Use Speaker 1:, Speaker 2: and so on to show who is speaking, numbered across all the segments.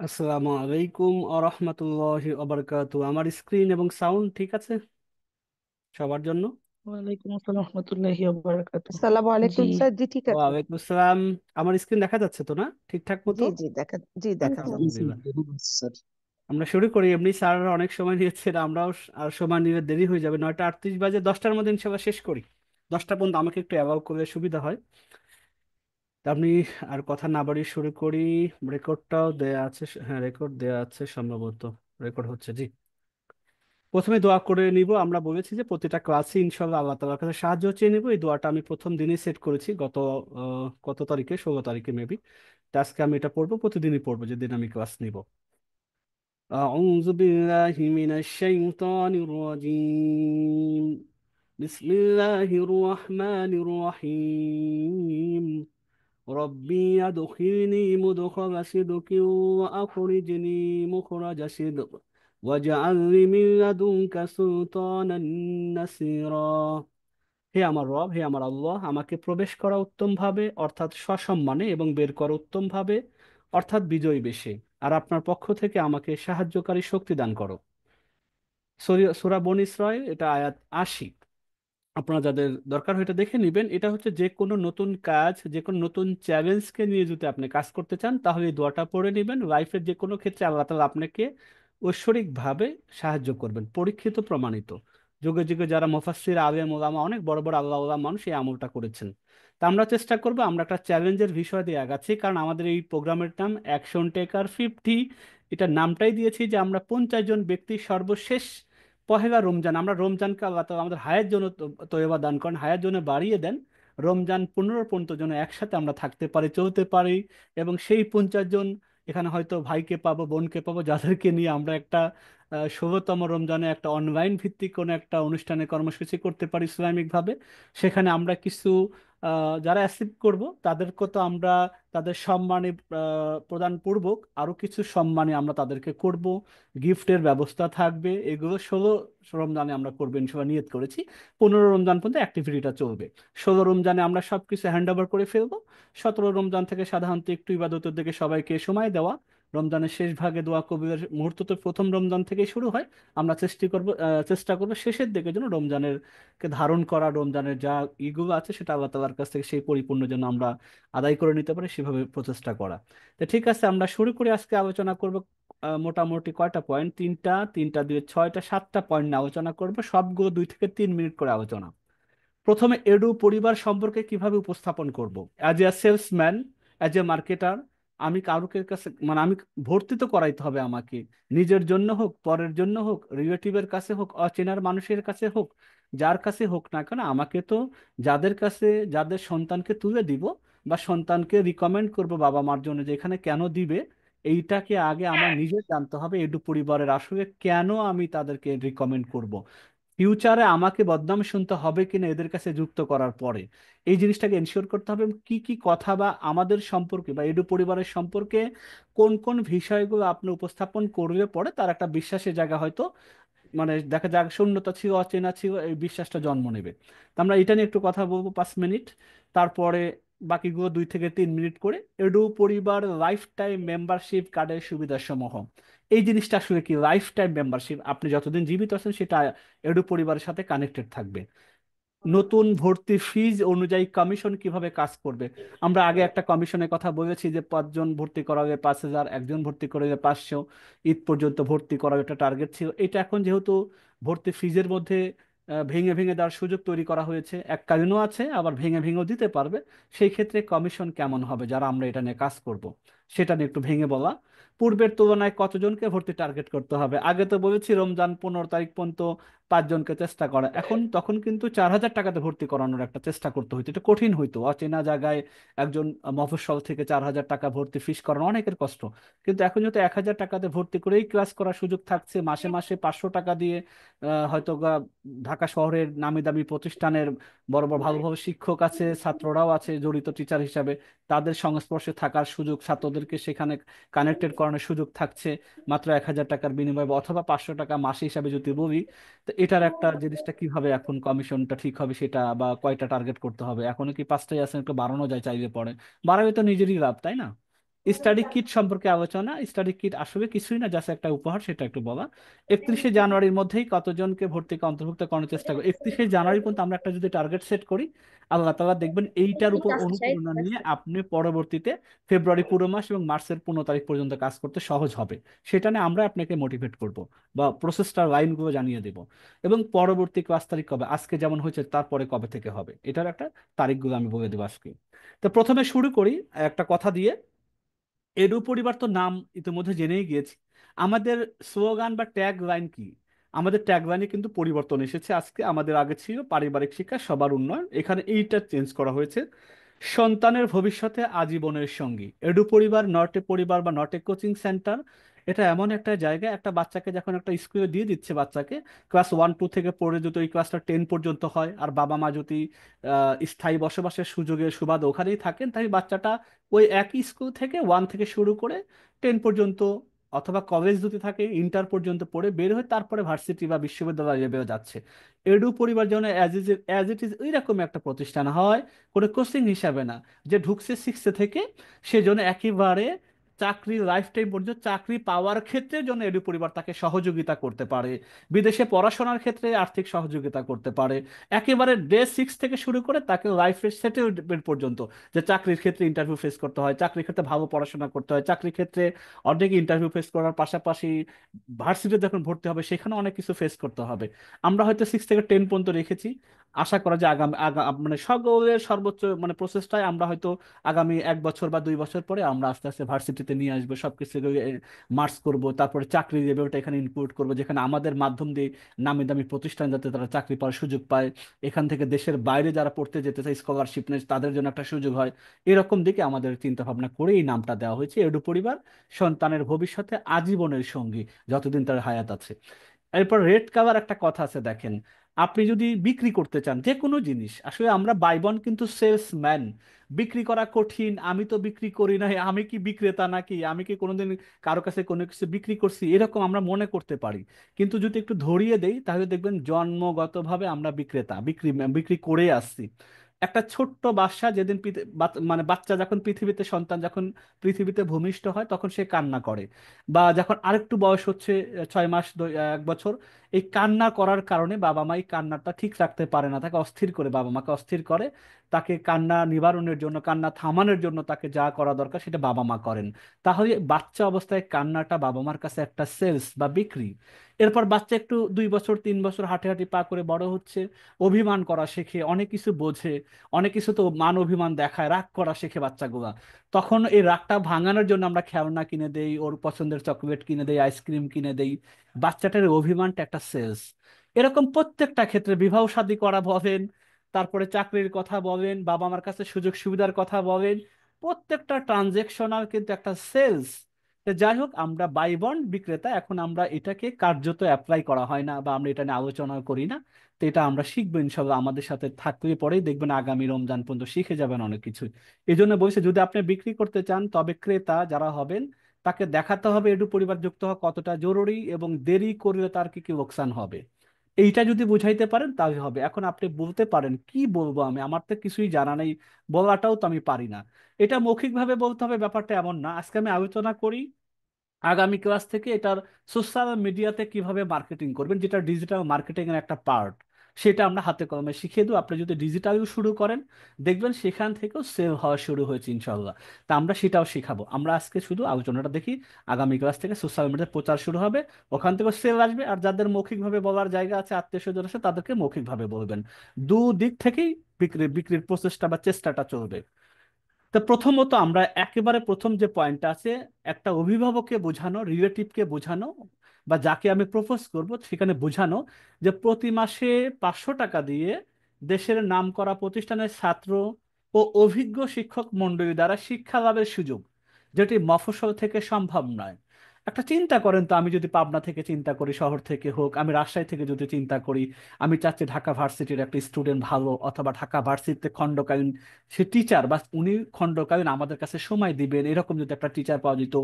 Speaker 1: আসসালামু আলাইকুম আরহামতুল্লাহি আবরকাতু। আমার স্ক্রিন এবং সাউন্ড ঠিক আছে সবার জন্য?
Speaker 2: ওয়ালাইকুম আসসালাম রহমতুল্লাহি ওয়া
Speaker 3: আসসালামু
Speaker 2: জি।
Speaker 3: আলাইকুম স্যার, জি ঠিক আছে।
Speaker 1: ওয়ালাইকুম আসসালাম। আমার স্ক্রিন দেখা যাচ্ছে তো না ঠিকঠাক মতো?
Speaker 3: জি জি জি দেখা
Speaker 1: আচ্ছা,
Speaker 3: যাচ্ছে।
Speaker 1: আলহামদুলিল্লাহ। আমরা শুরু করি। এমনি স্যার অনেক সময় নিয়েছেন, আমরাও আর সময় নিলে দেরি হয়ে যাবে। 9টা 38 বাজে, 10টার মধ্যে ইনশাল্লাহ শেষ করি। 10টা পর্যন্ত আমাকে একটু অ্যালাউ করলে সুবিধা হয়। তা আপনি আর কথা না বাড়িয়ে শুরু করি। রেকর্ডটাও দেয়া আছে, হ্যাঁ রেকর্ড দেয়া আছে সম্ভবত। রেকর্ড হচ্ছে, জি। প্রথমে দোয়া করে নিব। আমরা বলেছি যে প্রতিটা ক্লাসে ইনশাল্লাহ আল্লাহ তাআলার কাছে সাহায্য চেয়ে নিব। এই দোয়াটা আমি প্রথম দিনই সেট করেছি, গত কত তারিখে, 16 তারিখে মেবি। আজকে আমি এটা পড়বো, প্রতিদিনই পড়বো যেদিন আমি ক্লাস নিব। أعوذ بالله من الشيطان الرجيم. بسم الله الرحمن الرحيم. ربي أدخلني مدخل صدق وأخرجني مخرج صدق واجعل لي من لدنك سلطانا نصيرا। হে আমার রব, হে আমার আল্লাহ, আমাকে প্রবেশ করা উত্তম ভাবে অর্থাৎ সসম্মানে এবং বের করা উত্তম ভাবে অর্থাৎ বিজয়ী বেশে, আর আপনার পক্ষ থেকে আমাকে সাহায্যকারী শক্তি দান করো। সূরা বনী ইসরাইল, এটা আয়াত 80। আপনারা যাদের দরকার হয় এটা দেখে নেবেন। এটা হচ্ছে যে কোনো নতুন কাজ, যে কোনো নতুন চ্যালেঞ্জকে নিয়ে যদি আপনি কাজ করতে চান তাহলে এই দোয়াটা পড়ে নেবেন। লাইফের যে কোনো ক্ষেত্রে আল্লাহ তাআলা আপনাকে ঐশ্বরিকভাবে সাহায্য করবেন, পরীক্ষিত প্রমাণিত। যুগে যুগে যারা মুফাসসির আলেম ওলামা, অনেক বড় বড় আল্লাহ ওলামা মানুষ এই আমলটা করেছেন। তা আমরা চেষ্টা করব, আমরা একটা চ্যালেঞ্জের বিষয় দিয়ে আগাচ্ছি, কারণ আমাদের এই প্রোগ্রামের নাম অ্যাকশন টেকার 50। এটার নামটাই দিয়েছি যে আমরা 50 জন ব্যক্তি সর্বশেষ পহেলা রমজান, আমরা রমজানকে আল্লাহ তাআলা আমাদের হায়াত জন্য তয়বা দান করেন, হায়াত জন্য বাড়িয়ে দেন। রমজান 15 পর্যন্ত যেন একসাথে আমরা থাকতে পারি, চলতে পারি। এবং সেই 50 জন, এখানে হয়তো ভাইকে পাবো, বোনকে পাবো, যাদেরকে নিয়ে আমরা একটা 16তম রমজানে একটা অনলাইন ভিত্তিক কোনো একটা অনুষ্ঠানে কর্মসূচি করতে পারি ইসলামিকভাবে। সেখানে আমরা কিছু যারা অ্যাসিভ করব তাদেরকে তো আমরা তাদের সম্মানে প্রদান পূর্বক আরো কিছু সম্মানে আমরা তাদেরকে করব। গিফটের ব্যবস্থা থাকবে। এগুলো 16 রমজানে আমরা করবো ইনশাল্লাহ, নিয়ত করেছি। 15 রমজান পর্যন্ত অ্যাক্টিভিটিটা চলবে। 16 রমজানে আমরা সবকিছু হ্যান্ড ওভার করে ফেলবো। 17 রমজান থেকে সাধারণত একটু ইবাদতের দিকে সবাইকে সময় দেওয়া। রমজানের শেষ ভাগে দোয়া কবুলের মুহূর্ত তো প্রথম রমজান থেকে শুরু হয়। আমরা চেষ্টা করবো শেষের দিকে যেন রমজানের কে ধারণ করা, রমজানের যা ইগুলো আছে সেটা আল্লাহ তাআলার কাছ থেকে সেই পরিপূর্ণ যেন আমরা আদায় করে নিতে পারি, সেভাবে প্রচেষ্টা করা। তো ঠিক আছে, আমরা শুরু করে আজকে আলোচনা করব। মোটামুটি কয়টা পয়েন্ট, তিনটা, তিনটা দিয়ে ছয়টা, 7টা পয়েন্ট নিয়ে আলোচনা করবো, সবগুলো 2 থেকে 3 মিনিট করে আলোচনা। প্রথমে এডু পরিবার সম্পর্কে কিভাবে উপস্থাপন করব। As a salesman, as a marketer, আমি কারুকের কাছে, মানে আমি ভর্তি তো করাইতে হবে আমাকে। নিজের জন্য হোক, পরের জন্য হোক, রিলেটিভের কাছে হোক, অচেনার মানুষের কাছে হোক, যার কাছে হোক না কেন, আমাকে তো যাদের কাছে, যাদের সন্তানকে তুলে দিব বা সন্তানকে রিকমেন্ড করব বাবা মার জন্য যে এখানে কেন দিবে, এইটাকে আগে আমার নিজের জানতে হবে। এডু পরিবারের আসলে কেন আমি তাদেরকে রিকমেন্ড করব, ফিউচারে আমাকে বদনাম শুনতে হবে কিনা এদের কাছে যুক্ত করার পরে। এই জিনিসটাকে এনশিওর করতে হবে। কি কি কথা বা আমাদের সম্পর্কে বা এডু পরিবারের সম্পর্কে কোন কোন বিষয়গুলো আপনি উপস্থাপন করলে পরে তার একটা বিশ্বাসের জায়গা হয়তো, মানে দেখা যাক শূন্যতা ছিল, অচেনা ছিল, এই বিশ্বাসটা জন্ম নেবে। তো আমরা এটা নিয়ে একটু কথা বলবো 5 মিনিট। তারপরে বাকিগুলো 2 থেকে 3 মিনিট করে। এডু পরিবার লাইফ টাইম মেম্বারশিপ কার্ডের সুবিধা সমূহ। এই জিনিসটা আসলে কি, লাইফ টাইম মেম্বারশিপ, আপনি যতদিন জীবিত আছেন সেটা এডু পরিবারের সাথে কানেক্টেড থাকবে। নতুন ভর্তি ফিজ অনুযায়ী কমিশন কিভাবে কাজ করবে। আমরা আগে একটা কমিশনের কথা বলেছি যে 5 জন ভর্তি করালে 5,000, একজন ভর্তি করলে 500, ঈদ পর্যন্ত ভর্তি করার একটা টার্গেট ছিল। এটা এখন যেহেতু ভর্তি ফিজের মধ্যে ভেঙে ভেঙে দেওয়ার সুযোগ তৈরি করা হয়েছে, এককালীনও আছে আবার ভেঙে ভেঙেও দিতে পারবে। সেই ক্ষেত্রে কমিশন কেমন হবে যারা আমরা এটা নিয়ে কাজ করব, সেটা নিয়ে একটু ভেঙে বলা। পূর্বের তুলনায় কতজনকে ভর্তি টার্গেট করতে হবে। আগে তো বলেছি রমজান 15 তারিখ পর্যন্ত 5 জনকে চেষ্টা করা, এখন তখন কিন্তু 4,000 টাকাতে ভর্তি করানোর একটা চেষ্টা করতে হইতো। এটা কঠিন হইতো, অচেনা জায়গায় একজন মফস্বল থেকে 4,000 টাকা ভর্তি ফিস করানো অনেকের কষ্ট। কিন্তু এখন যেহেতু 1,000 টাকাতে ভর্তি করেই ক্লাস করার সুযোগ থাকছে, মাসে মাসে 500 টাকা দিয়ে হয়তো ঢাকা শহরের নামি দামি প্রতিষ্ঠানের বড় বড় ভালো ভালো শিক্ষক আছে, ছাত্ররাও আছে জড়িত টিচার হিসাবে, তাদের সংস্পর্শে থাকার সুযোগ, ছাত্রদেরকে সেখানে কানেক্টেড করানোর সুযোগ থাকছে মাত্র 1,000 টাকার বিনিময়ে, অথবা 500 টাকা মাসে হিসাবে যদি বলি। তো এটার একটা জিনিসটা কিভাবে এখন কমিশনটা ঠিক হবে সেটা, বা কয়টা টার্গেট করতে হবে। এখনো কি 5টাই আছে, একটু বাড়ানো যায় চাইলে পরে। বাড়াবে তো নিজেরই লাভ, তাই না? স্টাডি কিট সম্পর্কে আলোচনা। স্টাডি কিট আসলে কিছুই না, জাস্ট একটা উপহার, সেটা একটু বলা। 31শে জানুয়ারির মধ্যেই কতজনকে ভর্তিকে অন্তর্ভুক্ত করার চেষ্টা করি। 31শে জানুয়ারি পর্যন্ত আমরা একটা যদি টার্গেট সেট করি, আল্লাহ তাআলা দেখবেন এইটার উপর অনুপ্রেরণা নিয়ে আপনি পরবর্তীতে ফেব্রুয়ারি পুরো মাস এবং মার্চের 15 তারিখ পর্যন্ত কাজ করতে সহজ হবে। সেটা নিয়ে আমরা আপনাকে মোটিভেট করব বা প্রসেসটার লাইনগুলো জানিয়ে দেব। এবং পরবর্তী ক্লাস তারিখ কবে, আজকে যেমন হয়েছে তারপরে কবে থেকে হবে, এটার একটা তারিখগুলো আমি বলে দেবো আজকে। তো প্রথমে শুরু করি একটা কথা দিয়ে। এডু পরিবার তো নাম ইতিমধ্যে জেনেই গিয়েছি। আমাদের স্লোগান বা ট্যাগ লাইন কি? আমাদের ট্যাগ লাইনে কিন্তু পরিবর্তন এসেছে আজকে। আমাদের আগে ছিল পারিবারিক শিক্ষা সবার উন্নয়ন, এখানে এইটা চেঞ্জ করা হয়েছে সন্তানের ভবিষ্যতে আজীবনের সঙ্গী। এডু পরিবার নট এ পরিবার বা নট এ কোচিং সেন্টার। এটা এমন একটা জায়গা, একটা বাচ্চাকে যখন একটা স্কুলে দিয়ে দিচ্ছে, বাচ্চাকে ক্লাস 1 2 থেকে পড়ে যদি ওই ক্লাসটা 10 পর্যন্ত হয়, আর বাবা মা যদি স্থায়ী বসবাসের সুযোগে সুবাদে ওখানেই থাকেন, তাই বাচ্চাটা ওই একই স্কুল থেকে 1 থেকে শুরু করে 10 পর্যন্ত, অথবা কলেজ যদি থাকে ইন্টার পর্যন্ত পড়ে বের হয়ে তারপরে ভার্সিটি বা বিশ্ববিদ্যালয় লেভেলে যাচ্ছে। এডু পরিবার যেন অ্যাজ ইট ইজ ওইরকম একটা প্রতিষ্ঠান হয়, কোনো কোচিং হিসাবে না। যে ঢুকছে 6 থেকে, সেজন্য একেবারে চাকরি লাইফ টাইম পর্যন্ত চাকরি পাওয়ার ক্ষেত্রে জন্য এডু পরিবার তাকে সহযোগিতা করতে পারে, বিদেশে পড়াশোনার ক্ষেত্রে আর্থিক সহযোগিতা করতে পারে, একেবারে ডে 6 থেকে শুরু করে তাকে লাইফে সেটেলমেন্ট পর্যন্ত। যে চাকরির ক্ষেত্রে ইন্টারভিউ ফেস করতে হয়, চাকরির ক্ষেত্রে ভালো পড়াশোনা করতে হয়, চাকরির ক্ষেত্রে অনেক ইন্টারভিউ ফেস করার পাশাপাশি ভার্সিটিতে যখন ভর্তি হবে সেখানে অনেক কিছু ফেস করতে হবে। আমরা হয়তো 6 থেকে 10 পর্যন্ত রেখেছি। আশা করা যায় আগামী মানে সকলের সর্বোচ্চ মানে প্রসেসটাই আমরা হয়তো আগামী 1 বছর বা 2 বছর পরে আমরা আস্তে আস্তে ভার্সিটিতে নিয়ে আসবো, সবকিছু মার্চ করব, তারপরে চাকরি লেভেলটা এখানে ইনক্লুড করবো, যেখানে আমাদের মাধ্যম দিয়ে নামি দামি প্রতিষ্ঠান যাতে তারা চাকরি পাওয়ার সুযোগ পায়। এখান থেকে দেশের বাইরে যারা পড়তে যেতে চায় স্কলারশিপ নেই, তাদের জন্য একটা সুযোগ হয়। এরকম দিকে আমাদের চিন্তা ভাবনা করে এই নামটা দেওয়া হয়েছে এডু পরিবার, সন্তানের ভবিষ্যতে আজীবনের সঙ্গী, যতদিন তার হায়াত আছে। এরপর রেট কাভার একটা কথা আছে, দেখেন। আপনি যদি বিক্রি করতে চান যে কোনো জিনিস, আসলে আমরা বাইবন কিন্তু সেলসম্যান। বিক্রি করা কঠিন, আমি তো বিক্রি করি নাই, আমি কি বিক্রেতা নাকি, আমি কি কোনোদিন কারো কাছে কোনো কিছু বিক্রি করছি, এরকম আমরা মনে করতে পারি। কিন্তু যদি একটু ধরিয়ে দেই তাহলে দেখবেন জন্মগতভাবে আমরা বিক্রেতা, বিক্রি বিক্রি করে আসছি। একটা ছোট্ট বাচ্চা যেদিন মানে বাচ্চা যখন পৃথিবীতে, সন্তান যখন পৃথিবীতে ভূমিষ্ঠ হয় তখন সে কান্না করে। বা যখন আরেকটু বয়স হচ্ছে 6 মাস 1 বছর, এই কান্না করার কারণে বাবা মা এই কান্নাটা ঠিক রাখতে পারে না, তাকে অস্থির করে, বাবা মাকে অস্থির করে। তাকে কান্না নিবারণের জন্য, কান্না থামানোর জন্য তাকে যা করা দরকার সেটা বাবা মা করেন। তাহলে বাচ্চা অবস্থায় কান্নাটা বাবা মার কাছে একটা সেলস বা বিক্রি। এরপর বাচ্চা একটু 2 বছর 3 বছর হাঁটি হাঁটি পা করে বড় হচ্ছে, অভিমান করা শেখে, অনেক কিছু বোঝে, অনেক কিছু তো মান অভিমান দেখায়, রাগ করা শেখে বাচ্চাগুলা। তখন এই রাগটা ভাঙানোর জন্য আমরা খেলনা কিনে দেই, ওর পছন্দের চকলেট কিনে দেই, আইসক্রিম কিনে দেই। বাচ্চাটার অভিমানটা একটা সেলস। এরকম প্রত্যেকটা ক্ষেত্রে বিবাহ শাদী করা বলেন, তারপরে চাকরির কথা বলেন, বাবা মার কাছে সুযোগ সুবিধার কথা বলেন, প্রত্যেকটা ট্রানজেকশনাল কিন্তু একটা সেলস। যাই হোক, আমরা বাই বন্ড বিক্রেতা, এখন আমরা এটাকে কার্যত অ্যাপ্লাই করা হয় না বা আমরা এটা নিয়ে আলোচনা করি না। তো এটা আমরা শিখবো ইনশাল্লাহ, আমাদের সাথে থাকলে পরেই দেখবেন আগামী রমজান পর্যন্ত শিখে যাবেন অনেক কিছু। এই জন্য বলছে যদি আপনি বিক্রি করতে চান তবে ক্রেতা যারা হবেন তাকে দেখাতে হবে এডু পরিবার যুক্ত হওয়া কতটা জরুরি, এবং দেরি করলে তার কি কি লোকসান হবে। এইটা যদি বুঝাইতে পারেন তাহলে হবে। এখন আপনি বলতে পারেন কি বলবো আমি, আমার তো কিছুই জানা নেই, বলাটাও তো আমি পারি না। এটা মৌখিকভাবে বলতে হবে ব্যাপারটা এমন না। আজকে আমি আলোচনা করি আগামী ক্লাস থেকে এটার সোশ্যাল মিডিয়াতে কিভাবে মার্কেটিং করবেন, যেটা ডিজিটাল মার্কেটিং এর একটা পার্ট, সেটা আমরা হাতে কলমে শিখিয়ে দেবো। আপনি যদি ডিজিটাল শুরু করেন দেখবেন সেখান থেকেও সেল হওয়া শুরু হয়েছে ইনশাল্লাহ। তা আমরা সেটাও শেখাবো। আমরা আজকে শুধু আলোচনাটা দেখি, আগামী ক্লাস থেকে সোশ্যাল মিডিয়ায় প্রচার শুরু হবে, ওখান থেকে সেল আসবে। আর যাদের মৌখিকভাবে বলার জায়গা আছে, আত্মীয় স্বজন আছে, তাদেরকে মৌখিকভাবে বলবেন। দিক থেকেই বিক্রির প্রচেষ্টা বা চেষ্টাটা চলবে। তো প্রথমত আমরা একেবারে প্রথম যে পয়েন্টটা আছে, একটা অভিভাবককে বোঝানো, রিলেটিভকে বোঝানো, বা যাকে আমি প্রপোজ করব সেখানে বোঝানো যে প্রতি মাসে 500 টাকা দিয়ে দেশের নামকরা প্রতিষ্ঠানের ছাত্র ও অভিজ্ঞ শিক্ষক মণ্ডলী দ্বারা শিক্ষা লাভের সুযোগ, যেটি মফস্বল থেকে সম্ভব নয়। একটা চিন্তা করেন তো, আমি যদি পাবনা থেকে চিন্তা করি, শহর থেকে হোক, আমি রাজশাহী থেকে যদি চিন্তা করি, আমি চাচ্ছি ঢাকা ভার্সিটির একটা স্টুডেন্ট ভালো, অথবা ঢাকা ভার্সিটিতে খণ্ডকালীন সে টিচার, বা উনি খণ্ডকালীন আমাদের কাছে সময় দিবেন, এরকম যদি একটা টিচার পাওয়া যেত,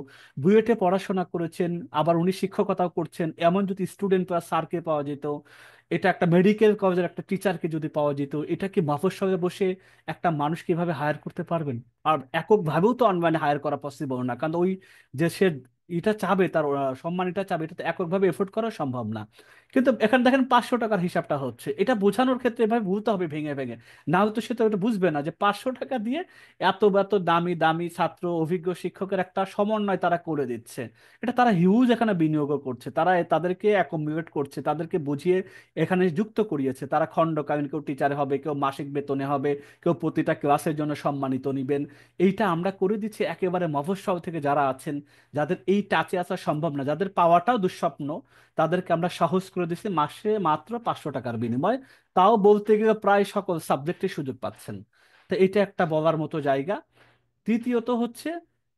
Speaker 1: বুয়েটে পড়াশোনা করেছেন, আবার উনি শিক্ষকতাও করছেন, এমন যদি স্টুডেন্ট বা স্যারকে পাওয়া যেত, এটা একটা মেডিকেল কলেজের একটা টিচারকে যদি পাওয়া যেত, এটা কি মফস্বলে বসে একটা মানুষ কিভাবে হায়ার করতে পারবেন? আর এককভাবেও তো অনলাইনে হায়ার করা পসিবল না, কারণ ওই যে সে এটা চাবে, তার সম্মান এটা চাবে, এটা তো এককভাবে এফোর্ড করা সম্ভব না। কিন্তু এখানে দেখেন 500 টাকার হিসাবটা হচ্ছে, এটা বোঝানোর ক্ষেত্রে এভাবে বলতে হবে ভেঙে ভেঙে, না হলে তো সে তো এটা বুঝবে না যে 500 টাকা দিয়ে এত এত দামি দামি ছাত্র, অভিজ্ঞ শিক্ষকের একটা সমন্বয় তারা করে দিচ্ছে। এটা তারা হিউজ এখানে বিনিয়োগ করছে, তারা তাদেরকে অ্যাকোমোডেট করছে, তাদেরকে বুঝিয়ে এখানে যুক্ত করিয়েছে। তারা খণ্ডকালীন, কেউ টিচার হবে, কেউ মাসিক বেতনে হবে, কেউ প্রতিটা ক্লাসের জন্য সম্মানিত নিবেন। এইটা আমরা করে দিচ্ছি একেবারে মফস্বল থেকে যারা আছেন, যাদের এই টাচে আসা সম্ভব না, যাদের পাওয়াটাও দুঃস্বপ্ন, তাদেরকে আমরা সাহস করে দিচ্ছি মাসে মাত্র 500 টাকার বিনিময়ে। তাও বলতে গেলে প্রায় সকল সাবজেক্টে সুযোগ পাচ্ছেন। তো এটা একটা বলার মতো জায়গা। তৃতীয়ত হচ্ছে,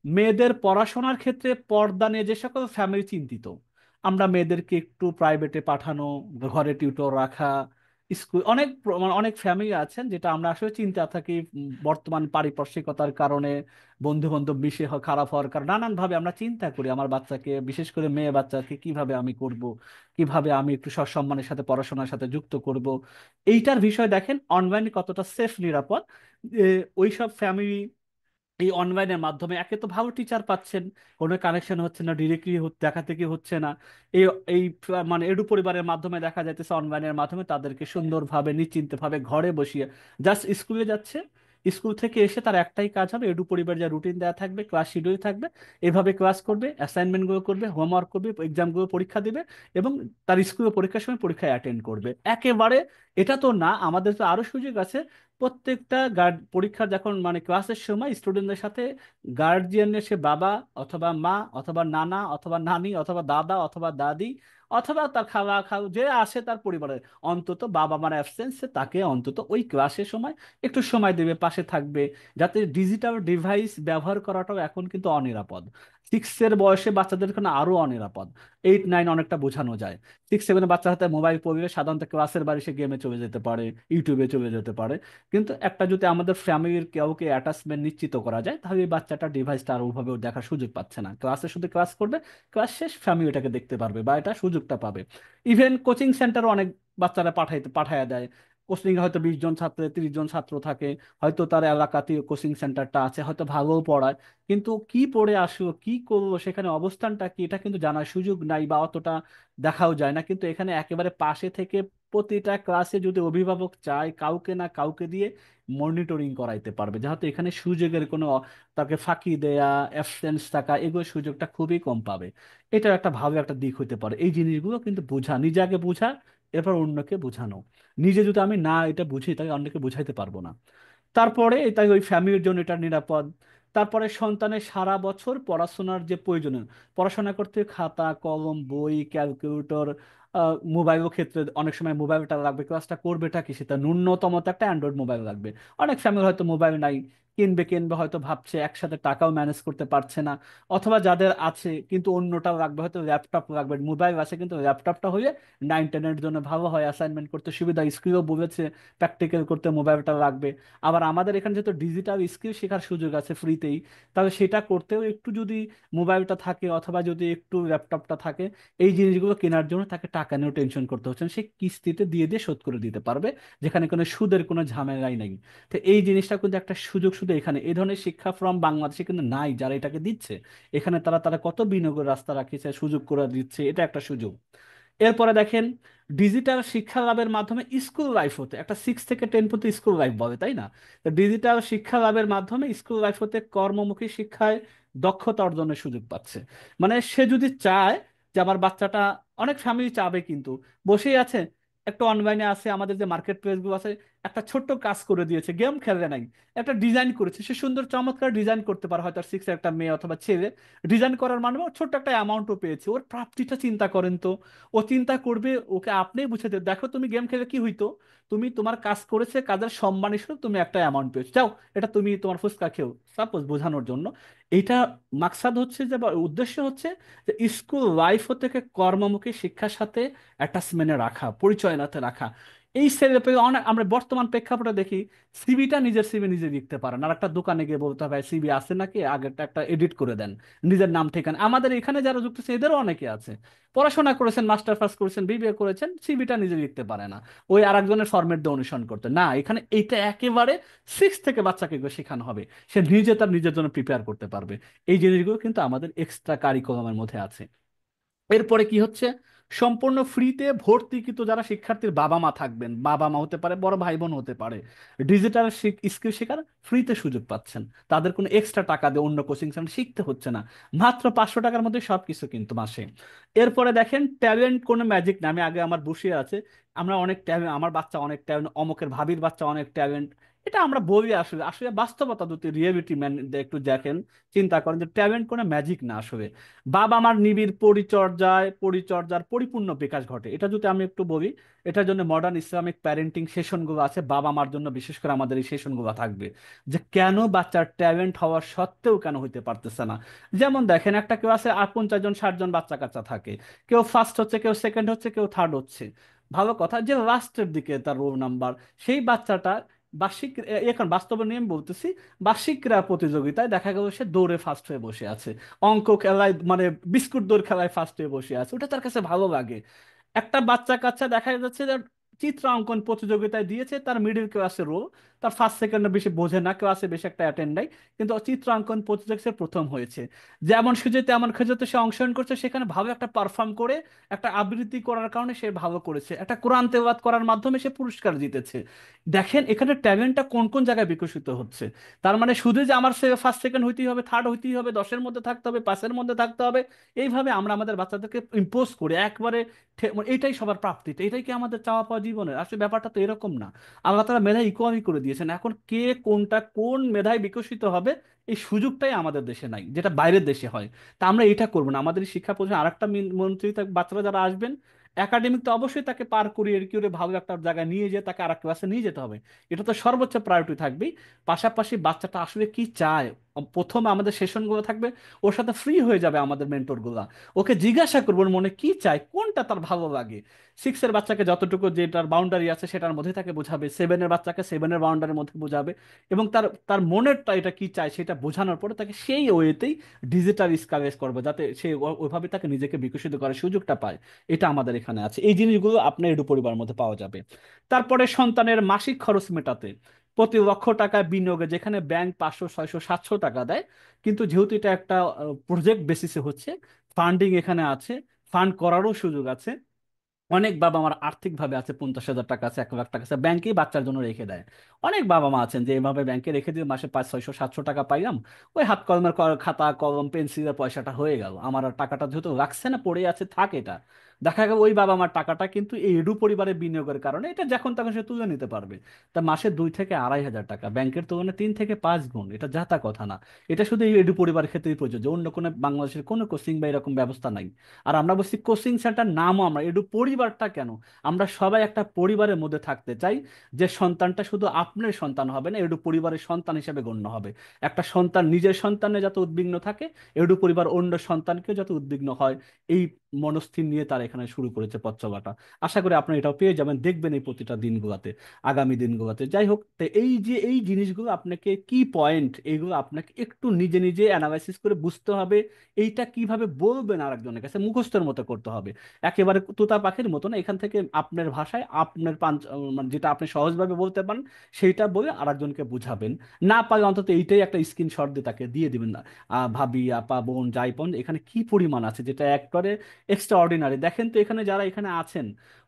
Speaker 1: মেয়েদের পড়াশোনার ক্ষেত্রে পর্দা নিয়ে যে সকল ফ্যামিলি চিন্তিত, আমরা মেয়েদেরকে একটু প্রাইভেটে পাঠানো, ঘরে টিউটর রাখা, স্কুল, অনেক মানে অনেক ফ্যামিলি আছেন যেটা আমরা আসলে চিন্তা থাকি, বর্তমান পারিপার্শ্বিকতার কারণে, বন্ধু বান্ধব বেশি খারাপ হওয়ার কারণে নানানভাবে আমরা চিন্তা করি আমার বাচ্চাকে, বিশেষ করে মেয়ে বাচ্চাকে কিভাবে আমি করব, কিভাবে আমি একটু সসম্মানের সাথে পড়াশোনার সাথে যুক্ত করব। এইটার বিষয় দেখেন অনলাইনে কতটা সেফ, নিরাপদ। ওই সব ফ্যামিলি এই অনলাইনের মাধ্যমে একে তো ভালো টিচার পাচ্ছেন, কোনো কানেকশন হচ্ছে না, ডিরেক্টলি দেখা থেকে হচ্ছে না। এই এই মানে এডু পরিবারের মাধ্যমে দেখা যাইতেছে অনলাইনের মাধ্যমে তাদেরকে সুন্দরভাবে নিশ্চিন্তভাবে ঘরে বসিয়ে জাস্ট স্কুলে যাচ্ছে, স্কুল থেকে এসে তার একটাই কাজ হবে, এডু পরিবার যা রুটিন দেওয়া থাকবে, ক্লাস শিডিউল থাকবে, এভাবে ক্লাস করবে, অ্যাসাইনমেন্টগুলো করবে, হোমওয়ার্ক করবে, এক্সামগুলো পরীক্ষা দিবে, এবং তার স্কুলে পরীক্ষার সময় পরীক্ষায় অ্যাটেন্ড করবে একেবারে। এটা তো না, আমাদের তো আরো সুযোগ আছে। প্রত্যেকটা পরীক্ষার যখন মানে ক্লাসের সময় স্টুডেন্টদের সাথে গার্জিয়ানের, সে বাবা অথবা মা অথবা নানা অথবা নানি অথবা দাদা অথবা দাদি অথবা তার খালা খালু যে আসে তার পরিবারের, অন্তত বাবা মার অ্যাবসেন্সে তাকে অন্তত ওই ক্লাসের সময় একটু সময় দেবে, পাশে থাকবে। যাতে ডিজিটাল ডিভাইস ব্যবহার করাটাও এখন কিন্তু অনিরাপদ। 6-এর বয়সে বাচ্চাদের জন্য আরো অনিরাপদ। 8-9 অনেকটা বোঝানো যায়। 6-7 বাচ্চার হাতে মোবাইল পড়লে সাধারণত ক্লাসের বাইরে সে গেমে চলে যেতে পারে, ইউটিউবে চলে যেতে পারে। কিন্তু একটা যদি আমাদের ফ্যামিলির কাউকে অ্যাটাচমেন্ট নিশ্চিত করা যায়, তাহলে এই বাচ্চাটা ডিভাইসটা আর ওভাবে দেখার সুযোগ পাচ্ছে না, ক্লাসে শুধু ক্লাস করবে, ক্লাস শেষ ফ্যামিলি এটাকে দেখতে পারবে বা এটা সুযোগটা পাবে। ইভেন কোচিং সেন্টারও অনেক বাচ্চারা পাঠায় দেয়। কোচিং হয়তো 20 জন ছাত্র, 30 জন ছাত্র থাকে, হয়তো তার এলাকাতে কোচিং সেন্টারটা আছে, হয়তো ভালোও পড়ায়, কিন্তু কি পড়ে আসলো, কি করলো, সেখানে অবস্থানটা কি, এটা কিন্তু জানার সুযোগ নাই বা অতটা দেখাও যায় না। কিন্তু এখানে একেবারে পাশে থেকে প্রতিটা ক্লাসে যদি অভিভাবক চায়, কাউকে না কাউকে দিয়ে মনিটরিং করাইতে পারবে, যেহেতু এখানে সুযোগের কোনো তাকে ফাঁকি দেয়া, অ্যাবসেন্স থাকা, এগুলো সুযোগটা খুবই কম পাবে। এটা একটা ভালো একটা দিক হতে পারে। এই জিনিসগুলো কিন্তু বোঝা, নিজে আগে বোঝা, এরপর অন্যকে বোঝানো। নিজে যদি আমি না এটা বুঝি, তাকে অন্যকে বুঝাইতে পারবো না। তারপরে তাই ওই ফ্যামিলির জন্য এটা নিরাপদ। তারপরে সন্তানের সারা বছর পড়াশোনার যে প্রয়োজনীয়, পড়াশোনা করতে খাতা কলম বই ক্যালকুলেটর, মোবাইলের ক্ষেত্রে অনেক সময় মোবাইলটা লাগবে, ক্লাসটা করবেটা কি, সেটা ন্যূনতম তো একটা অ্যান্ড্রয়েড মোবাইল লাগবে। অনেক ফ্যামিলি হয়তো মোবাইল নাই, কিনবে কিনবে হয়তো ভাবছে একসাথে টাকাও ম্যানেজ করতে পারছে না। অথবা যাদের আছে কিন্তু অন্যটাও লাগবে, হয়তো ল্যাপটপ লাগবে, মোবাইল আছে কিন্তু ল্যাপটপটা হলে 9-10-এর জন্য ভালো হয়, অ্যাসাইনমেন্ট করতে সুবিধা, স্কুলেও বলেছে প্র্যাকটিক্যাল করতে মোবাইলটা লাগবে। আবার আমাদের এখানে যেহেতু ডিজিটাল স্কিল শেখার সুযোগ আছে ফ্রিতেই, তাহলে সেটা করতেও একটু যদি মোবাইলটা থাকে অথবা যদি একটু ল্যাপটপটা থাকে, এই জিনিসগুলো কেনার জন্য তাকে টাকা নিয়েও টেনশন করতে হচ্ছে না, সে কিস্তিতে দিয়ে দিয়ে শোধ করে দিতে পারবে, যেখানে কোনো সুদের কোনো ঝামেলাই নেই। তো এই জিনিসটা কিন্তু একটা সুযোগ, শুধু এখানে এই ধরনের শিক্ষা ফ্রম বাংলাদেশে কিন্তু নাই, যারা এটাকে দিচ্ছে। এখানে তারা তারা কত বিনিয়োগের রাস্তা রাখিছে, সুযোগ করে দিচ্ছে, এটা একটা সুযোগ। এরপরে দেখেন, ডিজিটাল শিক্ষা লাভের মাধ্যমে স্কুল লাইফ হতে, একটা 6 থেকে 10 পর্যন্ত স্কুল লাইফ বলে তাই না? তো ডিজিটাল শিক্ষা লাভের মাধ্যমে স্কুল লাইফ হতে কর্মমুখী শিক্ষায় দক্ষতা অর্জনের সুযোগ পাচ্ছে। মানে সে যদি চায় যে আমার বাচ্চাটা, অনেক ফ্যামিলি চাবে কিন্তু বসেই আছে, একটু অনলাইনে আছে, আমাদের যে মার্কেট প্লেসগুলো আছে, একটা ছোট্ট কাজ করে দিয়েছে, গেম খেলে নাই, একটা ডিজাইন করেছে, সে সুন্দর চমৎকার ডিজাইন করতে পারে, হয়তো সিক্সের একটা মেয়ে অথবা ছেলে ডিজাইন করার মানে ও ছোট্ট একটা অ্যামাউন্টও পেয়েছে, ওর প্রাপ্তিটা চিন্তা করেন তো। ও চিন্তা করবে, ওকে আপনিই বুঝে দেবে, দেখো তুমি গেম খেলে কি হইতো, তুমি তোমার কাজ করেছে, কাজের সম্মান হিসেবে তুমি একটা অ্যামাউন্ট পেয়েছো, যাও এটা তুমি তোমার ফুচকা খেও, সাপোজ বোঝানোর জন্য। এইটা মাকসাদ হচ্ছে যে, বা উদ্দেশ্য হচ্ছে যে স্কুল লাইফ থেকে কর্মমুখী শিক্ষার সাথে অ্যাটাচমেন্টে রাখা, পরিচয়নাতে রাখা। এই ছেলে পেলে অনেক আমরা বর্তমান প্রেক্ষাপটে দেখি, সিবিটা নিজের সিবি নিজে লিখতে পারেন, আর একটা দোকানে গিয়ে বলতে হবে সিবি আছে নাকি, আগেরটা একটা এডিট করে দেন, নিজের নাম ঠিকানা। আমাদের এখানে যারা যুক্ত আছে এদেরও অনেকে আছে, পড়াশোনা করেছেন, মাস্টার পাস করেছেন, বিবিএ করেছেন, সিবিটা নিজে লিখতে পারে না, ওই আরেকজনের ফরম্যাট দিয়ে অনুসরণ করতে। না, এখানে এইটা একেবারে সিক্স থেকে বাচ্চাকে এগুলো শেখানো হবে, সে নিজে তার নিজের জন্য প্রিপেয়ার করতে পারবে। এই জিনিসগুলো কিন্তু আমাদের এক্সট্রা কারিকুলামের মধ্যে আছে। এরপরে কি হচ্ছে, সম্পূর্ণ ফ্রিতে ভর্তিকৃত যারা শিক্ষার্থীর বাবা মা থাকবেন, বাবা মা হতে পারে, বড় ভাই বোন হতে পারে, ডিজিটাল স্কিল শেখার ফ্রিতে সুযোগ পাচ্ছেন, তাদের কোনো এক্সট্রা টাকা দিয়ে অন্য কোচিং সেন্টার শিখতে হচ্ছে না, মাত্র 500 টাকার মধ্যে সবকিছু কিন্তু মাসে। এরপরে দেখেন, ট্যালেন্ট কোনো ম্যাজিক না, আমি আগে আমার বসিয়ে আছে, আমরা অনেক ট্যালেন্ট, আমার বাচ্চা অনেক ট্যালেন্ট, অমুকের ভাবির বাচ্চা অনেক ট্যালেন্ট, এটা আমরা বলি, আসলে আসলে বাস্তবতা যদি রিয়েলিটি ম্যান একটু দেখেন, চিন্তা করেন যে ট্যালেন্ট কোনো ম্যাজিক না আসলে, বাবা মার নিবিড় পরিচর্যার পরিপূর্ণ বিকাশ ঘটে। এটা যদি আমি একটু বলি, এটার জন্য মডার্ন ইসলামিক প্যারেন্টিং সেশনগুলো আছে, বাবা মার জন্য বিশেষ করে আমাদের এই সেশনগুলো থাকবে, যে কেন বাচ্চার ট্যালেন্ট হওয়ার সত্ত্বেও কেন হইতে পারতেছে না। যেমন দেখেন, একটা কেউ আছে 50 জন 60 জন বাচ্চা কাচ্চা থাকে, কেউ ফার্স্ট হচ্ছে, কেউ সেকেন্ড হচ্ছে, কেউ থার্ড হচ্ছে, ভালো কথা, যে লাস্টের দিকে তার রোল নাম্বার, সেই বাচ্চাটা বার্ষিক এখন বাস্তব নিয়ম বলতেছি, বার্ষিক ক্রীড়া প্রতিযোগিতায় দেখা গেল সে দৌড়ে ফার্স্ট হয়ে বসে আছে, অঙ্ক খেলায় মানে বিস্কুট দৌড় খেলায় ফার্স্ট হয়ে বসে আছে, ওটা তার কাছে ভালো লাগে। একটা বাচ্চা কাচ্চা দেখা যাচ্ছে যে চিত্রাঙ্কন প্রতিযোগিতায় দিয়েছে, তার মিডিল ক্লাসে রোল, তার ফার্স্ট সেকেন্ডে বেশি বোঝে না, ক্লাসে বেশি একটা অ্যাটেন্ড নাই, কিন্তু চিত্রাঙ্কন প্রতিযোগিতায় সে প্রথম হয়েছে, যেমন সুযোগ তেমন খুঁজেতে সে অংশগ্রহণ করছে, সেখানে ভালো একটা পারফর্ম করে একটা আবৃত্তি করার কারণে সে ভালো করেছে, একটা কোরআন তেলাওয়াত করার মাধ্যমে সে পুরস্কার জিতেছে। দেখেন এখানে ট্যালেন্টটা কোন কোন জায়গায় বিকশিত হচ্ছে। তার মানে শুধু যে আমার সে ফার্স্ট সেকেন্ড হইতেই হবে, থার্ড হইতেই হবে, 10-এর মধ্যে থাকতে হবে, 5-এর মধ্যে থাকতে হবে, এইভাবে আমরা আমাদের বাচ্চাদেরকে ইম্পোজ করে একবারে মানে এইটাই সবার প্রাপ্তি, এটাই কি আমাদের চাওয়া পাওয়া জীবনের? আসলে ব্যাপারটা তো এরকম না। আল্লাহ তাআলা মেধা ইকুয়ালি করে দিয়েছেন, এখন কে কোনটা কোন মেধায় বিকশিত হবে এই সুযোগটাই আমাদের দেশে নাই, যেটা বাইরের দেশে হয়। তা আমরা এটা করবো না, আমাদের এই শিক্ষা প্রতিষ্ঠানে আরেকটা মন্ত্রী বাচ্চারা যারা আসবেন, একাডেমিক তো অবশ্যই তাকে পার করিয়ে করে ভালো একটা জায়গায় নিয়ে যেয়ে তাকে আরেক ক্লাসে নিয়ে যেতে হবে, এটা তো সর্বোচ্চ প্রায়োরিটি থাকবেই। পাশাপাশি বাচ্চাটা আসলে কি চায়, প্রথমে আমাদের সেশনগুলো থাকবে, ওর সাথে ফ্রি হয়ে যাবে আমাদের মেন্টরগুলা, ওকে জিজ্ঞাসা করবো ওর মনে কি চায়, কোনটা তার ভালো লাগে। সিক্সের বাচ্চাকে যতটুকু যেটার বাউন্ডারি আছে সেটার মধ্যে তাকে বোঝাবে, সেভেনের বাচ্চাকে সেভেনের বাউন্ডারির মধ্যে বোঝাবে, এবং তার তার মনেরটা এটা কি চায় সেটা বোঝানোর পরে তাকে সেই ওয়েতেই ডিজিটাল স্কালেজ করবে, যাতে সে ওইভাবে তাকে নিজেকে বিকশিত করার সুযোগটা পায়। এটা আমাদের এখানে আছে, এই জিনিসগুলো আপনার এডু পরিবার মধ্যে পাওয়া যাবে। তারপরে সন্তানের মাসিক খরচ মেটাতে প্রতি লক্ষ টাকা বিনিয়োগে, যেখানে ব্যাংক 500 600 700 টাকা দেয়, কিন্তু যেহেতু এটা একটা প্রজেক্ট বেসিসে হচ্ছে, ফান্ডিং এখানে আছে, ফান্ড করারও সুযোগ আছে। অনেক বাবা মার আর্থিকভাবে আছে, 50,000 টাকা আছে, 1 লাখ টাকা আছে, ব্যাংকেই বাচ্চার জন্য রেখে দেয়। অনেক বাবা মা আছেন যে এভাবে ব্যাংকে রেখে দিয়ে মাসে 500 600 700 টাকা পাইলাম, ওই হাত কলমের খাতা কলম পেন্সিলের পয়সাটা হয়ে গেল, আমার আর টাকাটা যেহেতু রাখছে না, পড়ে আছে, থাক এটা। দেখা গেল ওই বাবা মার টাকাটা কিন্তু এই এডু পরিবারের বিনিয়োগের কারণে এটা যখন তখন সে তুলে নিতে পারবে। তা মাসে 2 থেকে 2,500 টাকা, ব্যাংকের তুলনায় 3 থেকে 5 গুণ, এটা যাতা কথা না। এটা শুধু এই এডু পরিবারের ক্ষেত্রেই প্রযোজ্য, অন্য কোনো বাংলাদেশের কোনো কোচিং বা এরকম ব্যবস্থা নাই। আর আমরা বলছি কোচিং সেন্টার নামও আমরা এডু পরিবারটা কেন, আমরা সবাই একটা পরিবারের মধ্যে থাকতে চাই, যে সন্তানটা শুধু আপনার সন্তান হবে না, এডু পরিবারের সন্তান হিসেবে গণ্য হবে। একটা সন্তান নিজের সন্তানে যাতে উদ্বিগ্ন থাকে, এডু পরিবার অন্য সন্তানকেও যাতে উদ্বিগ্ন হয়, এই মনস্থির নিয়ে তারা এখানে শুরু করেছে পথ চলাটা। আশা করি আপনারা এটাও পেয়ে যাবেন, দেখবেন এই প্রতিটা দিনগুলোতে, আগামী দিনগুলোতে। যাই হোক, তো এই যে এই জিনিসগুলো আপনাকে কি পয়েন্ট, এইগুলো আপনাকে একটু নিজে নিজে অ্যানালাইসিস করে বুঝতে হবে, এইটা কিভাবে বলবেন আরেকজনের কাছে, মুখস্থের মতো করতে হবে, একেবারে তোতা পাখির মতো না। এখান থেকে আপনার ভাষায় আপনার মানে যেটা আপনি সহজভাবে বলতে পারেন সেইটা বলে আরেকজনকে বুঝাবেন। না পারলে অন্তত এইটাই একটা স্ক্রিনশট দিয়ে তাকে দিয়ে দিবেন না, ভাবি আপা বোন যাই বোন, এখানে কি পরিমাণ আছে যেটা একবারে এক্সট্রা অর্ডিনারি। দেখেন তো এখানে যারা এখানে আছেন,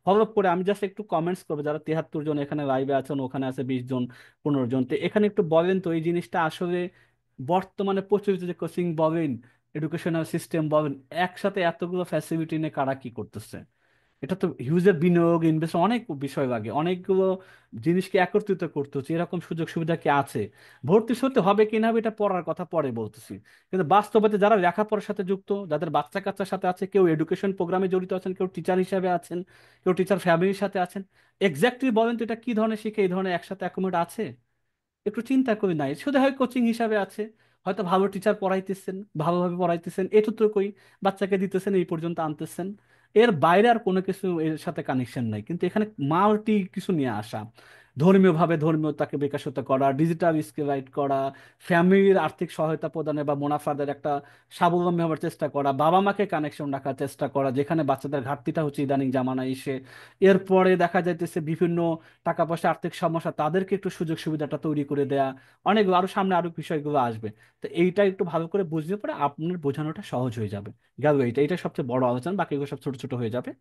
Speaker 1: হলপ করে আমি জাস্ট একটু কমেন্টস করবো, যারা 73 জন এখানে লাইভে আছেন, ওখানে আছে 20 জন 15 জন, তো এখানে একটু বলেন তো এই জিনিসটা আসলে বর্তমানে প্রচলিত যে কোচিং বলেন, এডুকেশনাল সিস্টেম বলেন, একসাথে এতগুলো ফ্যাসিলিটি নিয়ে কারা কি করতেছে? এটা তো হিউজের বিনিয়োগ ইনভেস্ট অনেক বিষয় লাগে, অনেকগুলো জিনিসকে একত্রিত করতে হচ্ছে। এরকম সুযোগ সুবিধা কি আছে? ভর্তি সত্যি হবে কি না হবে এটা পড়ার কথা পরে বলতেছি, কিন্তু বাস্তবতে যারা লেখাপড়ার সাথে যুক্ত, যাদের বাচ্চা কাচ্চার সাথে আছে, কেউ এডুকেশন প্রোগ্রামে জড়িত আছেন, কেউ টিচার হিসেবে আছেন, কেউ টিচার ফ্যামিলির সাথে আছেন, এক্স্যাক্টলি বলেন তো এটা কি ধরনের শিক্ষা এই ধরনের একসাথে অ্যাকোমোড আছে? একটু চিন্তা করি নাই, শুধু হয় কোচিং হিসাবে আছে, হয়তো ভালো টিচার পড়াইতেছেন, ভালোভাবে পড়াইতেছেন, এটুকুই বাচ্চাকে দিতেছেন, এই পর্যন্ত আনতেছেন, এর বাইরে আর কোনো কিছু এর সাথে কানেকশন নাই। কিন্তু এখানে মাল্টি কিছু নিয়ে আসা, ধর্মীয়ভাবে ধর্মীয়তাকে বিকশিত করা, ডিজিটাল স্কিল করা, ফ্যামিলির আর্থিক সহায়তা প্রদানে বা মুনাফাদের একটা স্বাবলম্বী হওয়ার চেষ্টা করা, বাবা মাকে কানেকশন রাখার চেষ্টা করা, যেখানে বাচ্চাদের ঘাটতিটা হচ্ছে ইদানিং জামানায় এসে। এরপরে দেখা যাইতেছে বিভিন্ন টাকা পয়সা আর্থিক সমস্যা, তাদেরকে একটু সুযোগ সুবিধাটা তৈরি করে দেয়া, অনেকগুলো আরো সামনে আরো বিষয়গুলো আসবে। তো এইটা একটু ভালো করে বুঝলে পরে আপনার বোঝানোটা সহজ হয়ে যাবে। গেল এইটা, এটা সবচেয়ে বড় আলোচনা, বাকিগুলো সব ছোট ছোট হয়ে যাবে।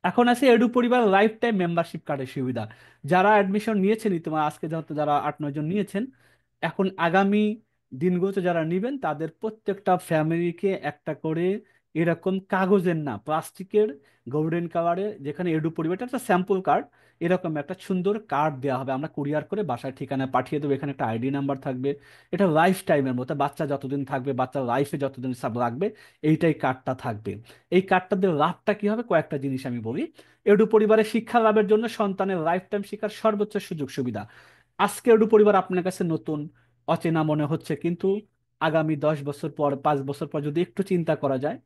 Speaker 1: এখন আছে এডু পরিবার লাইফ টাইম মেম্বারশিপ কার্ডের সুবিধা। যারা অ্যাডমিশন নিয়েছেন তোমার আজকে যত যারা 8-9 জন নিয়েছেন, এখন আগামী দিনগুলোতে যারা নিবেন তাদের প্রত্যেকটা ফ্যামিলিকে একটা করে এরকম কাগজের না প্লাস্টিকের গোল্ডেন কালারের, যেখানে এডু পরিবারটা একটা স্যাম্পল কার্ড, এরকম একটা সুন্দর কার্ড দেওয়া হবে, আমরা কুরিয়ার করে বাসায় ঠিকানায় পাঠিয়ে দেবো। এখানে একটা আইডি নাম্বার থাকবে, এটা লাইফ টাইমের মতো, বাচ্চা যতদিন থাকবে, বাচ্চার লাইফে যতদিন সব লাগবে, এইটাই কার্ডটা থাকবে। এই কার্ডটা দিয়ে লাভটা কি হবে, কয়েকটা জিনিস আমি বলি। এডু পরিবারের শিক্ষা লাভের জন্য সন্তানের লাইফ টাইম শিক্ষার সর্বোচ্চ সুযোগ সুবিধা। আজকে এডু পরিবার আপনার কাছে নতুন, অচেনা মনে হচ্ছে, কিন্তু আগামী 10 বছর পর, 5 বছর পর যদি একটু চিন্তা করা যায়,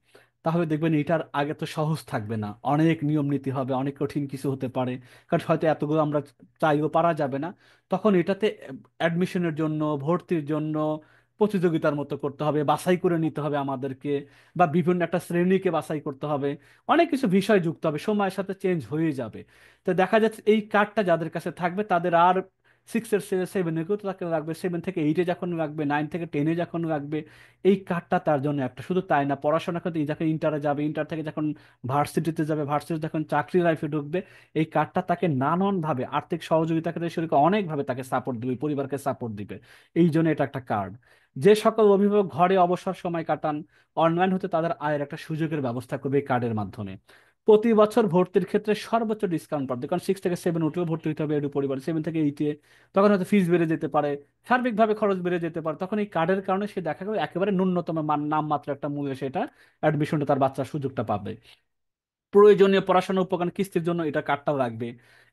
Speaker 1: তাহলে দেখবেন এটার আগে তো সহজ থাকবে না, অনেক নিয়ম নীতি হবে, অনেক কঠিন কিছু হতে পারে, কারণ হয়তো এতগুলো আমরা চাইও পারা যাবে না। তখন এটাতে অ্যাডমিশনের জন্য, ভর্তির জন্য প্রতিযোগিতার মতো করতে হবে, বাছাই করে নিতে হবে আমাদেরকে, বা বিভিন্ন একটা শ্রেণীকে বাছাই করতে হবে, অনেক কিছু বিষয় যুক্ত হবে, সময়ের সাথে চেঞ্জ হয়ে যাবে। তো দেখা যাচ্ছে এই কার্ডটা যাদের কাছে থাকবে তাদের আর 6 এর 7-এ কেউ তাকে লাগবে, 7 থেকে 8-এ যখন লাগবে, 9 থেকে 10-এ যখন লাগবে, এই কার্ডটা তার জন্য একটা। শুধু তাই না, পড়াশোনা করতে যখন ইন্টারে যাবে, ইন্টার থেকে যখন ভার্সিটিতে যাবে, ভার্সিটি যখন চাকরি লাইফে ঢুকবে, এই কার্ডটা তাকে নানানভাবে আর্থিক সহযোগিতা থেকে শুরু করে অনেকভাবে তাকে সাপোর্ট দিবে, পরিবারকে সাপোর্ট দিবে। এই জন্য এটা একটা কার্ড। যে সকল অভিভাবক ঘরে অবসর সময় কাটান, অনলাইন হতে তাদের আয়ের একটা সুযোগের ব্যবস্থা করবে এই কার্ডের মাধ্যমে। প্রতি বছর ভর্তির ক্ষেত্রে সর্বোচ্চ ডিসকাউন্ট পাবে, কারণ 6 থেকে 7 উঠেও ভর্তি হতে হবে এডু পরিবার, 7 থেকে 8-এ, তখন হয়তো ফিস বেড়ে যেতে পারে, সার্বিকভাবে খরচ বেড়ে যেতে পারে, তখন এই কার্ডের কারণে সে দেখা গেলো একেবারে ন্যূনতম নামমাত্র একটা মূল্যে সেটা অ্যাডমিশনটা তার বাচ্চার সুযোগটা পাবে। প্রয়োজনীয় পড়াশোনা উপকরণ কিস্তির জন্য এটা কার্ডটাও লাগবে।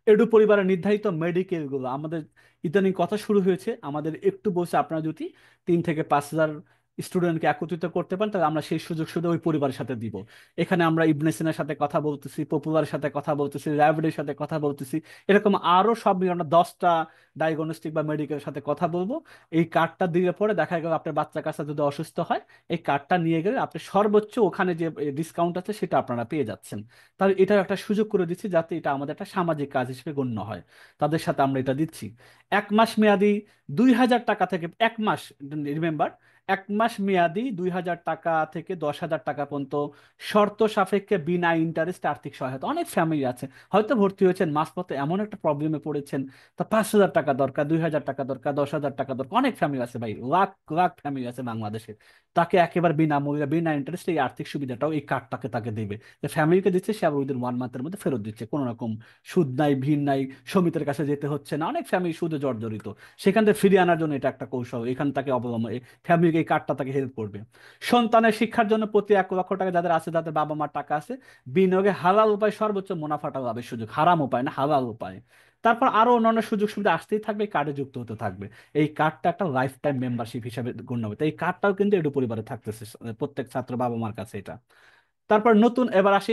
Speaker 1: এডু পরিবারের নির্ধারিত মেডিকেল গুলো আমাদের ইদানিং কথা শুরু হয়েছে, আমাদের একটু বলছে আপনারা যদি 3 থেকে 5 হাজার স্টুডেন্টকে একত্রিত করতে পারেন তাহলে আমরা সেই সুযোগ সুবিধা ওই পরিবারের সাথে দিব। এখানে আমরা ইবনে সিনার সাথে কথা বলতেছি, পপুলারের সাথে কথা বলতেছি, র্যাপিডের সাথে কথা বলতেছি, এরকম আরো সব মিলিয়ে আমরা 10টা ডায়াগনস্টিক বা মেডিকেলের সাথে কথা বলবো। এই কার্ডটা দিলে পরে দেখা গেল আপনার বাচ্চা কাচ্চা যদি অসুস্থ হয়, এই কার্ডটা নিয়ে গেলে আপনি সর্বোচ্চ ওখানে যে ডিসকাউন্ট আছে সেটা আপনারা পেয়ে যাচ্ছেন। তাহলে এটার একটা সুযোগ করে দিচ্ছি, যাতে এটা আমাদের একটা সামাজিক কাজ হিসেবে গণ্য হয়, তাদের সাথে আমরা এটা দিচ্ছি। 1 মাস মেয়াদি 2,000 টাকা থেকে 1 মাস, রিমেম্বার, 1 মাস মেয়াদি 2,000 টাকা থেকে 10,000 টাকা পর্যন্ত শর্ত সাপেক্ষে বিনা ইন্টারেস্ট আর্থিক সহায়তা। অনেক ফ্যামিলি আছে হয়তো ভর্তি হয়েছেন মাঝপথে এমন একটা প্রবলেমে পড়েছেন, তা 5,000 টাকা দরকার, 2,000 টাকা দরকার, 10,000 টাকা দরকার, অনেক ফ্যামিলি আছে ভাই, লাখ লাখ ফ্যামিলি আছে বাংলাদেশে। তাকে একেবারে বিনামূল্যে বিনা ইন্টারেস্ট এই আর্থিক সুবিধাটাও এই কার্ডটাকে তাকে দেবে। যে ফ্যামিলিকে দিচ্ছে সে আবার উইদিন 1 মান্থের মধ্যে ফেরত দিচ্ছে, কোনো রকম সুদ নাই, ভিড় নাই, সমিতির কাছে যেতে হচ্ছে না, অনেক ফ্যামিলি সুদে জর্জরিত, সেখান থেকে ফিরিয়ে আনার জন্য এটা একটা কৌশল, এখান তাকে অবলম্বন ফ্যামিলিকে এই কার্ডটা তাকে হেল্প করবে। সন্তানের শিক্ষার জন্য প্রতি 1 লক্ষ টাকা যাদের আছে, যাদের বাবা মার টাকা আছে, বিনিয়োগে হালাল উপায় সর্বোচ্চ মুনাফাটা লাভের সুযোগ, হারাম উপায় না, হালাল উপায়। তারপর আরো অন্যান্য সুযোগ সুবিধা আসতেই থাকবে, কার্ডে যুক্ত হতে থাকবে। এই কার্ডটা একটা লাইফ টাইম মেম্বারশিপ হিসাবে গণ্য হবে, তো এই কার্ডটাও কিন্তু এডু পরিবারে থাকতেছে প্রত্যেক ছাত্র বাবা মার কাছে এটা। তারপর নতুন এবার আসি,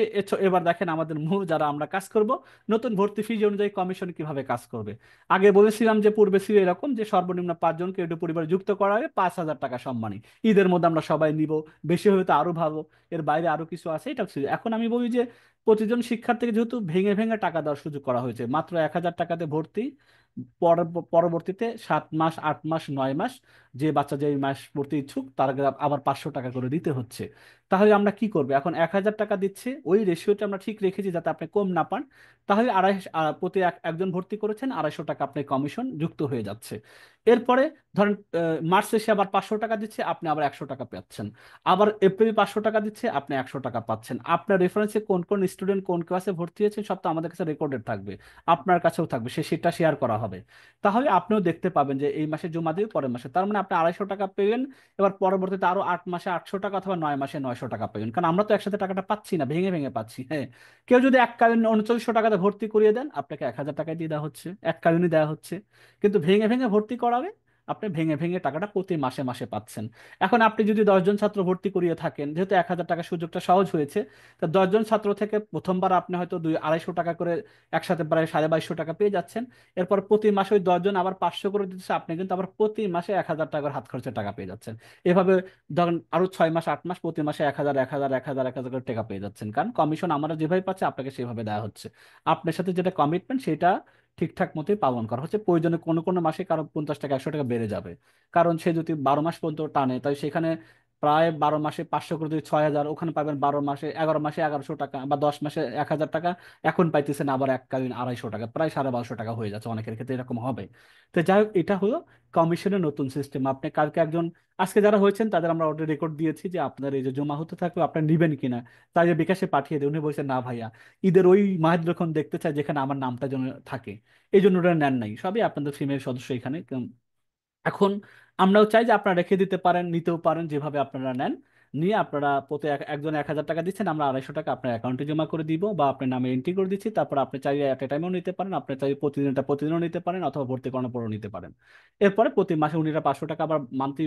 Speaker 1: এবার দেখেন আমাদের মূল যারা আমরা কাজ করব, নতুন ভর্তি ফি অনুযায়ী কমিশন কিভাবে কাজ করবে। আগে বলেছিলাম যে পূর্বে ছিল এরকম যে সর্বনিম্ন 5 জনকে এডু পরিবারে যুক্ত করা হবে, 5,000 টাকা সম্মানী, ঈদের মধ্যে আমরা সবাই নিব, বেশি হলে তো আরো ভালো, এর বাইরে আরো কিছু আছে, এটা ছিল। এখন আমি বলি যে প্রতিজন শিক্ষার্থীকে যেহেতু ভেঙে ভেঙে টাকা দেওয়ার সুযোগ করা হয়েছে, মাত্র 1,000 টাকাতে ভর্তি, পরবর্তীতে 7 মাস, 8 মাস, 9 মাস, যে বাচ্চা যে মাস পড়তে ইচ্ছুক তার আবার 500 টাকা করে দিতে হচ্ছে। তাহলে আমরা কি করবো, এখন 1,000 টাকা দিচ্ছে, ওই রেশিওটা আমরা ঠিক রেখেছি যাতে আপনি কম না পান। তাহলে প্রতি একজন ভর্তি করেছেন, 250 টাকা আপনার কমিশন যুক্ত হয়ে যাচ্ছে। এরপরে ধরেন মার্চ শেষে আবার 500 টাকা দিচ্ছে, আপনি আবার 100 টাকা পাচ্ছেন। আবার এপ্রিল 500 টাকা দিচ্ছে, আপনি 100 টাকা পাচ্ছেন। আপনার রেফারেন্সে কোন কোন স্টুডেন্ট কোন ক্লাসে ভর্তি হয়েছে সব তো আমাদের কাছে রেকর্ডেড থাকবে, আপনার কাছেও থাকবে, সেটা শেয়ার করা হবে। তাহলে আপনিও দেখতে পাবেন যে এই মাসে জমা দিয়ে পরের মাসে, তার মানে আপনি 250 টাকা পেলেন। এবার পরবর্তীতে আরো 8 মাসে 800 টাকা অথবা 9 মাসে 900 টাকা পেলেন, কারণ আমরা তো একসাথে টাকাটা পাচ্ছি না, ভেঙে ভেঙে পাচ্ছি। হ্যাঁ, কেউ যদি এককালীন 3900 টাকাতে ভর্তি করিয়ে দেন, আপনাকে 1000 টাকায় দিয়ে দেওয়া হচ্ছে, এককালীনই দেওয়া হচ্ছে। কিন্তু ভেঙে ভেঙে ভর্তি করাবে, আপনি ভেঙে ভেঙে টাকাটা প্রতি মাসে মাসে পাচ্ছেন। এখন আপনি যদি 10 জন ছাত্র ভর্তি করিয়ে থাকেন, যেহেতু 1000 টাকার সুযোগটা সহজ হয়েছে, তা 10 জন ছাত্র থেকে প্রথমবার আপনি হয়তো 200-250 করে একসাথে প্রায় 2250 টাকা পেয়ে যাচ্ছেন। এরপর প্রতি মাসে ওই 10 জন আবার 500 করে দিচ্ছে, আপনি কিন্তু আবার প্রতি মাসে 1000 টাকার হাত খরচের টাকা পেয়ে যাচ্ছেন। এভাবে ধরেন আরো 6 মাস 8 মাস প্রতি মাসে 1000 1000 1000 1000 করে টাকা পেয়ে যাচ্ছেন, কারণ কমিশন আমরা যেভাবে পাচ্ছি আপনাকে সেভাবে দেওয়া হচ্ছে। আপনার সাথে যেটা কমিটমেন্ট সেটা ঠিকঠাক মতোই পালন করা হচ্ছে। প্রয়োজনে কোনো কোনো মাসে কারো 50 টাকা 100 টাকা বেড়ে যাবে, কারণ সে যদি 12 মাস পর্যন্ত টানে, তাই সেখানে প্রায় 12 মাসে 500 করে যদি 6000, ওখানে পাবেন 12 মাসে 11 মাসে 1100 টাকা, বা 10 মাসে 1000 টাকা। এখন পাইতেছেন আবার এককালীন 250 টাকা, প্রায় 1250 টাকা হয়ে যাচ্ছে, অনেকের ক্ষেত্রে এরকম হবে। তো যাই হোক, এটা হলো কমিশনের নতুন সিস্টেম। আপনি কালকে একজন, আজকে যারা হয়েছেন তাদের আমরা অলরেডি রেকর্ড দিয়েছি যে আপনার এই যে জমা হতে থাকবে আপনার নিবেন কিনা। তাই যে বিকাশে পাঠিয়ে দেয়, উনি বলছেন না ভাইয়া, ঈদের ওই মাহের যখন দেখতে চায় যেখানে আমার নামটা যেন থাকে, এই জন্য ওরা নেন নাই। সবই আপনাদের ফিমেল সদস্য এখানে। এখন আমরাও চাই যে আপনারা রেখে দিতে পারেন, নিতেও পারেন, যেভাবে আপনারা নেন। নিয়ে আপনারা প্রতি একজন 1000 টাকা দিচ্ছেন, আমরা 250 টাকা আপনার অ্যাকাউন্টে জমা করে দিব বা আপনার নামে এন্ট্রি করে দিচ্ছি। তারপর আপনি চাইলে এট এ টাইমেও নিতে পারেন, আপনি চাইলে প্রতিদিনটা প্রতিদিনও নিতে পারেন, অথবা ভর্তি করানোর পরও নিতে পারেন। এরপরে প্রতি মাসে উনিরা 500 টাকা আবার মান্থলি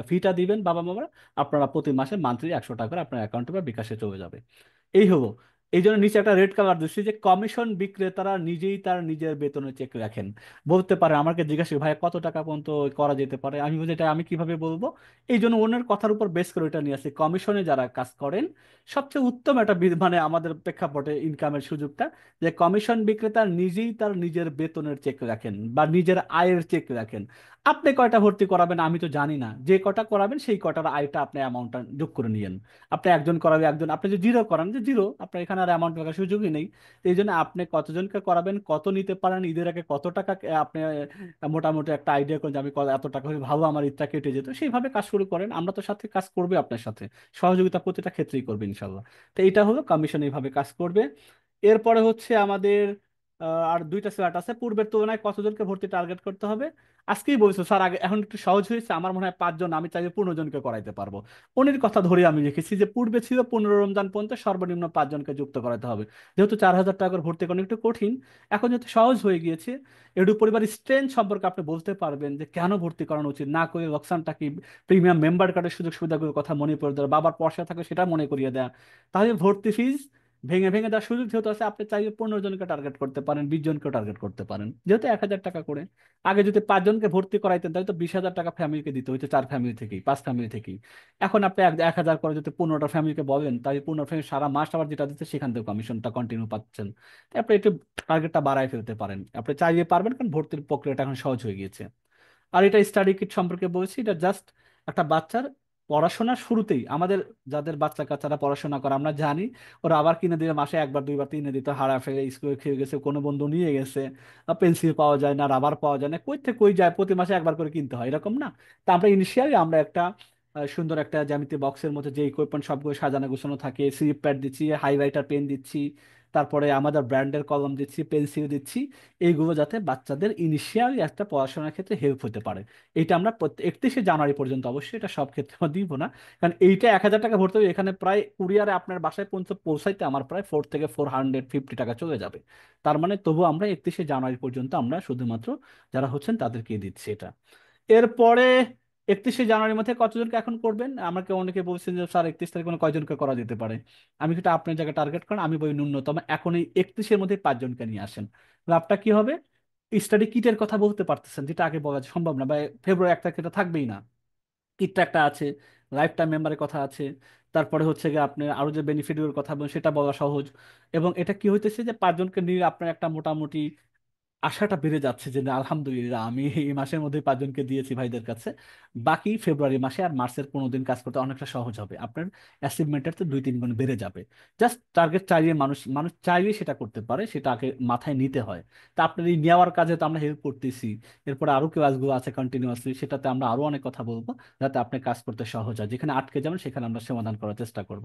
Speaker 1: ফিটা দিবেন বাবা মারা, আপনারা প্রতি মাসে মান্থলি 100 টাকা করে আপনার অ্যাকাউন্টে বা বিকাশে চলে যাবে। এই হলো। এই জন্য নিচে একটা রেড কালার দিচ্ছি যে কমিশন বিক্রেতারা নিজেই তার নিজের বেতনের চেক রাখেন। বলতে পারে, আমাকে জিজ্ঞাসা করে, ভাই কত টাকা পর্যন্ত করা যেতে পারে, আমি বলি এটা আমি কিভাবে বলবো। এই জন্য ওনার কথার উপর বেস করে এটা নিয়ে আসি, কমিশনে যারা কাজ করেন সবচেয়ে উত্তম একটা মানে আমাদের প্রেক্ষাপটে ইনকামের সুযোগটা, যে কমিশন বিক্রেতা নিজেই তার নিজের বেতনের চেক রাখেন বা নিজের আয়ের চেক রাখেন। আপনি কয়টা ভর্তি করাবেন আমি তো জানি না, যে কটা করাবেন সেই কটার আয়টা আপনি অ্যামাউন্টটা যোগ করে নিয়েন। আপনি একজন করাবে, একজন আপনি যে জিরো করান যে জিরো, আপনার এখানে আর অ্যামাউন্ট রাখার সুযোগই নেই। এই জন্য আপনি কতজনকে করাবেন, কত নিতে পারেন, ঈদের আগে কত টাকা আপনি মোটামুটি একটা আইডিয়া করেন যে আমি এত টাকা হলে ভালো আমার ঈদটা কেটে যেত, সেইভাবে কাজ শুরু করেন। আমরা তো সাথে কাজ করবে, আপনার সাথে সহযোগিতা প্রতিটা ক্ষেত্রেই করবে ইনশাল্লাহ। তো এইটা হলো কমিশন এইভাবে কাজ করবে। এরপরে হচ্ছে আমাদের আর দুইটা স্ল্যাট আছে, পূর্বের তুলনায় কতজনকে ভর্তি টার্গেট করতে হবে। আজকেই বলছো স্যার, আগে এখন একটু সহজ হয়েছে, আমার মনে হয় 5 জন, আমি চাইলে 15 জনকে করাইতে পারবো। উনির কথা ধরে আমি লিখেছি যে পূর্বে ছিল 15 রমজান পর্যন্ত সর্বনিম্ন 5 জনকে যুক্ত করাতে হবে। যেহেতু 4000 টাকা করে ভর্তি করানো একটু কঠিন, এখন যেহেতু সহজ হয়ে গিয়েছে, এডু পরিবার স্ট্রেংথ সম্পর্কে আপনি বলতে পারবেন যে কেন ভর্তি করানো উচিত না করে লোকসানটা কি, প্রিমিয়াম মেম্বার কার্ডের সুযোগ সুবিধাগুলোর কথা মনে করে দেওয়া, বাবার পয়সা থাকলে সেটা মনে করিয়ে দেওয়া। তাহলে ভর্তি ফিজ ভেঙে ভেঙে দেওয়ার সুযোগ যেহেতু আছে, আপনি চাইলে 15 জনকে টার্গেট করতে পারেন, 20 জনকেও টার্গেট করতে পারেন, যেহেতু 1000 টাকা করে। আগে যদি 5 জনকে ভর্তি করাইতেন তাহলে তো 20,000 টাকা ফ্যামিলিকে দিতে হইতো, 4 ফ্যামিলি থেকেই, 5 ফ্যামিলি থেকেই। এখন আপনি 1000 করে যদি 15টা ফ্যামিলিকে বলেন, তাই 15 ফ্যামিলি সারা মাস আবার যেটা দিচ্ছে সেখান থেকে কমিশনটা কন্টিনিউ পাচ্ছেন। তাই আপনি একটু টার্গেটটা বাড়ায় ফেলতে পারেন, আপনি চাইলে পারবেন, কারণ ভর্তির প্রক্রিয়াটা এখন সহজ হয়ে গিয়েছে। আর এটা স্টাডি কিট সম্পর্কে বলছি, এটা জাস্ট একটা বাচ্চার পড়াশোনার শুরুতেই আমাদের, যাদের বাচ্চা কাচ্চারা পড়াশোনা করে আমরা জানি, ওরা আবার কিনে দিলে মাসে একবার দুইবার কিনে দিত, হারা ফেলে স্কুলে খেয়ে গেছে, কোনো বন্ধু নিয়ে গেছে, পেন্সিল পাওয়া যায় না, রাবার পাওয়া যায় না, কই থেকে কই যায়, প্রতি মাসে একবার করে কিনতে হয়, এরকম না। তা আমরা ইনিশিয়ালি আমরা একটা সুন্দর একটা জ্যামিতি বক্সের মধ্যে যে ইকুইপমেন্ট সবগুলো সাজানো গোছানো থাকে, স্লিপ প্যাড দিচ্ছি, হাইলাইটার পেন দিচ্ছি, তারপরে আমাদের ব্র্যান্ডের কলম দিচ্ছি, পেন্সিল দিচ্ছি, এইগুলো যাতে বাচ্চাদের ইনিশিয়ালি একটা পড়াশোনার ক্ষেত্রে হেল্প হতে পারে। এইটা আমরা 31শে জানুয়ারি পর্যন্ত, অবশ্যই এটা সব ক্ষেত্রে আমরা দিব না, কারণ এইটা 1000 টাকা ভরতে হবে, এখানে প্রায় কুরিয়ারে আপনার বাসায় পর্যন্ত পৌঁছাইতে আমার প্রায় 4 থেকে 450 টাকা চলে যাবে। তার মানে তবু আমরা 31শে জানুয়ারি পর্যন্ত আমরা শুধুমাত্র যারা হচ্ছেন তাদেরকে দিচ্ছি এটা। এরপরে 31শে জানুয়ারির মধ্যে কতজনকে এখন করবেন, আমাকে অনেকে বলছেন যে স্যার 31 তারিখ কোনো কয়জনকে করা যেতে পারে। আমি কিন্তু আপনার জায়গায় টার্গেট করেন, আমি বলি ন্যূনতম এখন এই 31-এর মধ্যে 5 জনকে নিয়ে আসেন। লাভটা কি হবে, স্টাডি কিটের কথা বলতে পারতেছেন, যেটা আগে বলা সম্ভব না, বা ফেব্রুয়ারি 1 তারিখ এটা থাকবেই না। কিটটা একটা আছে, লাইফ টাইম মেম্বারের কথা আছে, তারপরে হচ্ছে গিয়ে আপনি আরো যে বেনিফিটের কথা বলেন সেটা বলা সহজ। এবং এটা কি হইতেছে যে 5 জনকে নিয়ে আপনার একটা মোটামুটি আশাটা বেড়ে যাচ্ছে যে না, আলহামদুলিল্লাহ আমি এই মাসের মধ্যে 5 জনকে দিয়েছি ভাইদের কাছে। বাকি ফেব্রুয়ারি মাসে আর মার্চের 15 দিন কাজ করতে অনেকটা সহজ হবে, আপনার অ্যাচিভমেন্টের তো 2-3 গুণ বেড়ে যাবে। জাস্ট টার্গেট চাইলে মানুষ মানুষ চাইলে সেটা করতে পারে, সেটা আগে মাথায় নিতে হয়। তা আপনার এই নেওয়ার কাজে তো আমরা হেল্প করতেছি, এরপরে আরো ক্লাসগুলো আছে কন্টিনিউয়াসলি, সেটাতে আমরা আরো অনেক কথা বলবো, যাতে আপনি কাজ করতে সহজ হয়। যেখানে আটকে যাবেন সেখানে আমরা সমাধান করার চেষ্টা করব।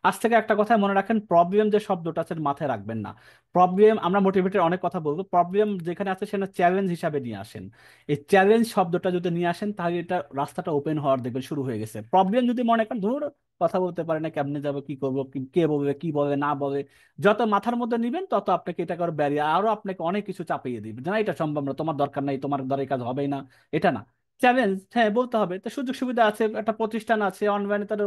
Speaker 1: আজ থেকে একটা কথা মনে রাখেন, প্রবলেম যে শব্দটা আছে মাথায় রাখবেন না। প্রবলেম, আমরা মোটিভেটের অনেক কথা বলবো, প্রবলেম যেখানে আছে সেটা চ্যালেঞ্জ হিসাবে নিয়ে আসেন। এই চ্যালেঞ্জ শব্দটা যদি নিয়ে আসেন তাহলে এটা রাস্তাটা ওপেন হওয়ার দেখবেন শুরু হয়ে গেছে। প্রবলেম যদি মনে করেন ধর কথা বলতে পারে না, কেমনে যাবো, কি করবো, কে বলবে, কি বলে না বলে, যত মাথার মধ্যে নিবেন তত আপনাকে এটা করে ব্যারিয়ার, আরো আপনাকে অনেক কিছু চাপিয়ে দিবে, না এটা সম্ভব না, তোমার দরকার নাই, তোমার দ্বারা এই কাজ হবেই না। এটা না, চ্যালেঞ্জ, হ্যাঁ বলতে হবে, তো সুযোগ সুবিধা আছে, একটা প্রতিষ্ঠান আছে অনলাইনে, তার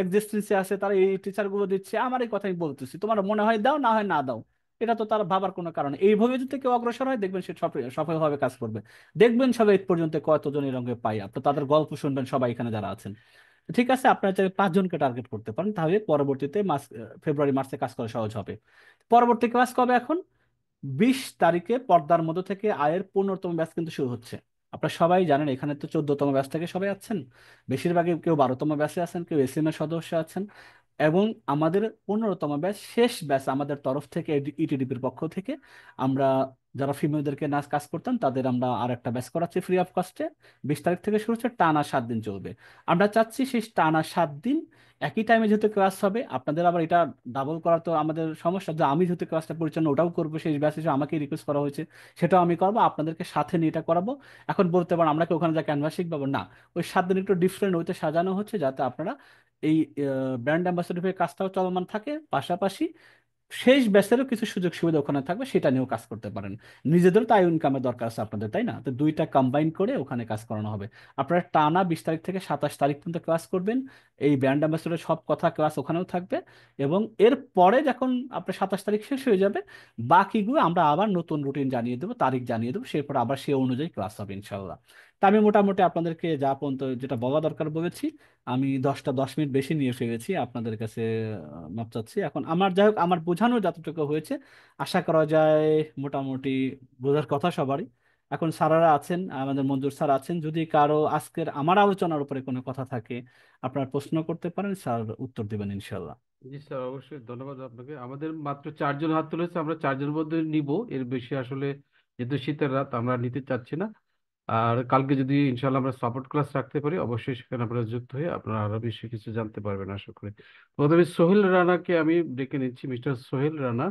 Speaker 1: এক্সিস্টেন্সে আছে, তারা এই টিচার গুলো দিচ্ছে, আমার এই কথাই বলতেছি, তোমার মনে হয় দাও, না হয় না দাও। এটা তো তার ভাবার কোনো কারণ নেই। এইভাবে যদি কেউ অগ্রসর হয় দেখবেন সে সফলভাবে কাজ করবে। দেখবেন সবাই এই পর্যন্ত কতজন এই রঙে পাই, আপনি তাদের গল্প শুনবেন সবাই এখানে যারা আছেন। ঠিক আছে, আপনারা চাইলে 5 জনকে টার্গেট করতে পারেন, তাহলে পরবর্তীতে ফেব্রুয়ারি মার্চে কাজ করা সহজ হবে। পরবর্তী ক্লাস কবে এখন? 20 তারিখে পর্দার মধ্য থেকে আয়ের 15তম ব্যাচ কিন্তু শুরু হচ্ছে। আপনারা সবাই জানেন এখানে তো 14তম ব্যাচ থেকে সবাই আছেন, বেশিরভাগই কেউ 12তম ব্যাচে আছেন, কেউ এসএম এর সদস্য আছেন। এবং আমাদের 15তম ব্যাচ, শেষ ব্যাচ আমাদের তরফ থেকে, ইটিডিপির পক্ষ থেকে আমরা যারা ফিমেলদেরকে নাচ কাজ করতাম তাদের আমরা আর একটা ব্যাচ করাচ্ছি ফ্রি অফ কস্টে। 20 তারিখ থেকে শুরু হচ্ছে, টানা 7 দিন চলবে। আমরা চাচ্ছি সেই টানা 7 দিন একই টাইমে যেহেতু ক্লাস হবে, আপনাদের আবার এটা ডাবল করা তো আমাদের সমস্যা, যে আমি যেহেতু ক্লাসটা পরিচালনা ওটাও করবো, সেই ব্যাচ হিসেবে আমাকে রিকোয়েস্ট করা হয়েছে, সেটাও আমি করবো, আপনাদেরকে সাথে নিয়ে এটা করাবো। এখন বলতে পারেন আমরা কি ওখানে যা ক্যানভাস শিখবো, না, ওই 7 দিন একটু ডিফারেন্ট ওইতে সাজানো হচ্ছে, যাতে আপনারা এই ব্র্যান্ড অ্যাম্বাসেডর কাজটাও চলমান থাকে, পাশাপাশি শেষ ব্যাচেরও কিছু সুযোগ সুবিধা ওখানে থাকবে, সেটা নিয়েও কাজ করতে পারেন। নিজেদেরও তাই ইনকামের দরকার আছে আপনাদের, তাই না? তো দুইটা কম্বাইন করে ওখানে কাজ করানো হবে। আপনারা টানা 20 তারিখ থেকে 27 তারিখ পর্যন্ত ক্লাস করবেন। এই ব্র্যান্ড অ্যাম্বাসেডরের সব কথা ক্লাস ওখানেও থাকবে। এবং এর পরে যখন আপনার 27 তারিখ শেষ হয়ে যাবে, বাকিগুলো আমরা আবার নতুন রুটিন জানিয়ে দেবো, তারিখ জানিয়ে দেবো, সেরপর আবার সে অনুযায়ী ক্লাস হবে ইনশাল্লাহ। তা আমি মোটামুটি আপনাদেরকে যা পর্যন্ত যেটা বলা দরকার বলেছি, আমি 10টা 10 মিনিট বেশি নিয়ে ফেলেছি আপনাদের কাছে, মাপ চাচ্ছি। এখন আমার যাই হোক, আমার বোঝানো যতটুকু হয়েছে আশা করা যায় মোটামুটি বোঝার কথা সবারই। এখন স্যারেরা আছেন, আমাদের মঞ্জুর স্যার আছেন, যদি কারো আজকের আমার আলোচনার উপরে কোনো কথা থাকে আপনারা প্রশ্ন করতে পারেন, স্যার উত্তর দেবেন ইনশাল্লাহ।
Speaker 4: জি স্যার, অবশ্যই ধন্যবাদ আপনাকে। আমাদের মাত্র 4 জন হাত তুলেছে, আমরা 4 জনের মধ্যে নিব, এর বেশি আসলে যেহেতু শীতের রাত আমরা নিতে চাচ্ছি না। আর কালকে যদি ইনশাল্লাহ আমরা সাপোর্ট ক্লাস রাখতে পারি, অবশ্যই সেখানে আপনারা যুক্ত হয়ে আপনারা আরো বেশি কিছু জানতে পারবেন আশা করি। প্রথমে সোহেল রানাকে আমি ডেকে নিচ্ছি। মিস্টার সোহেল রানা,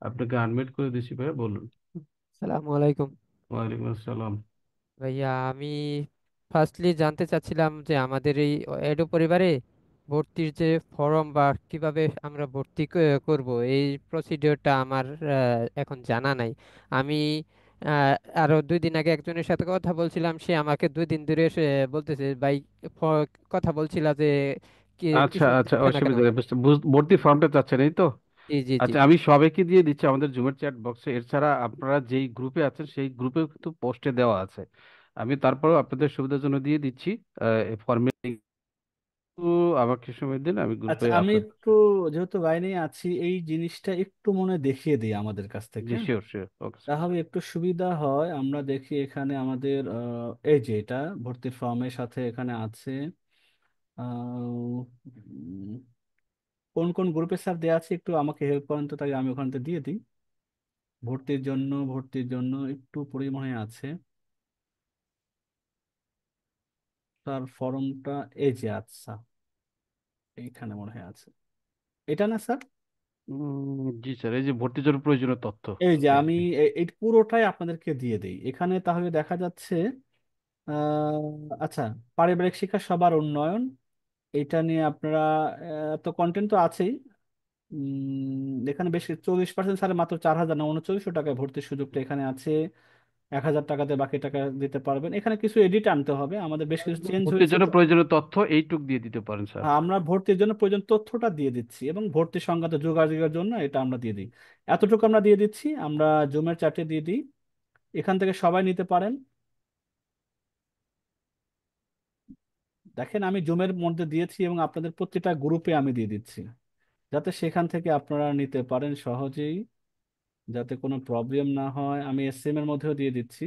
Speaker 4: আপনাকে আনমিউট করে দিচ্ছি ভাইয়া, বলুন।
Speaker 5: সালামু আলাইকুম।
Speaker 4: ওয়ালাইকুম আসসালাম।
Speaker 5: ভাইয়া, আমি ফার্স্টলি জানতে চাচ্ছিলাম যে আমাদের এই এডো পরিবারে ভর্তির যে ফর্ম বা কিভাবে আমরা ভর্তি করব, এই প্রসিডিওরটা আমার এখন জানা নাই। আমি আহ, আরো 2 দিন আগে একজনের সাথে কথা বলছিলাম, সে আমাকে 2 দিন ধরে সে বলতেছে ভাই, কথা বলছিল যে
Speaker 4: আচ্ছা
Speaker 5: কিছু
Speaker 4: আচ্ছা,
Speaker 5: দিচ্ছে না কেন।
Speaker 4: অসুবিধা নেই, ভর্তি ফর্মটা চাচ্ছেন এই তো?
Speaker 5: জি জি জি।
Speaker 4: আচ্ছা, আমি সবাইকে দিয়ে দিচ্ছি আমাদের জুমের চ্যাট বক্সে। এছাড়া আপনারা যেই গ্রুপে আছেন সেই গ্রুপেও কিন্তু পোস্টে দেওয়া আছে। আমি তারপরেও আপনাদের সুবিধার জন্য দিয়ে দিচ্ছি ফর্মের link। তো আমাকে সময় দিন, আমি
Speaker 1: আচ্ছা,
Speaker 4: গ্রুপে
Speaker 1: আমি
Speaker 4: আপনার।
Speaker 1: একটু, যেহেতু বাইরে আছি, এই জিনিসটা একটু মনে দেখিয়ে দিই আমাদের কাছ থেকে,
Speaker 4: জি শিওর শিওর, ওকে স্যার।
Speaker 1: তাহলে একটু সুবিধা হয়। আমরা দেখি এখানে আমাদের এই যে এটা ভর্তির ফর্মের সাথে এখানে আছে, উম, কোন কোন গ্রুপে স্যার দেওয়া আছে একটু আমাকে হেল্প করেন তো, তাই আমি ওখান থেকে দিয়ে দিই। ভর্তির জন্য একটু পরিমাণে আছে তার ফর্মটা, এই যে আচ্ছা এইখানে মনে হয় আছে, এটা না স্যার?
Speaker 4: জি স্যার, এই যে ভর্তির জন্য প্রয়োজনীয় তথ্য।
Speaker 1: এই যে
Speaker 4: হ্যাঁ
Speaker 1: আমি
Speaker 4: হ্যাঁ।
Speaker 1: এই পুরোটাই আপনাদেরকে দিয়ে দিই এখানে, তাহলে দেখা যাচ্ছে আচ্ছা, পারিবারিক শিক্ষা সবার উন্নয়ন, এটা নিয়ে আপনারা তো কন্টেন্ট তো আছেই। এখানে বেশি 40% সারে মাত্র 4,000 না 3900 টাকায় ভর্তির সুযোগটা এখানে আছে। 1,000 টাকাতে বাকি টাকা দিতে পারবেন। এখানে কিছু এডিট আনতে হবে, আমাদের বেশ কিছু চেঞ্জ
Speaker 4: ভর্তির
Speaker 1: হয়েছে
Speaker 4: জন্য
Speaker 1: তো।
Speaker 4: প্রয়োজনীয় তথ্য এইটুক দিয়ে দিতে পারেন স্যার।
Speaker 1: আমরা ভর্তির জন্য প্রয়োজন তথ্যটা দিয়ে দিচ্ছি, এবং ভর্তি সংক্রান্ত যোগাযোগের জন্য এটা আমরা দিয়ে দিই। এতটুকু আমরা দিয়ে দিচ্ছি, আমরা জুমের চ্যাটে দিয়ে দিই, এখান থেকে সবাই নিতে পারেন। দেখেন আমি জুমের মধ্যে দিয়েছি এবং আপনাদের প্রত্যেকটা গ্রুপে আমি দিয়ে দিচ্ছি, যাতে সেখান থেকে আপনারা নিতে পারেন সহজেই। যাতে কোনো প্রবলেম না হয়। আমি এসএম এর মধ্যেও দিয়ে দিচ্ছি,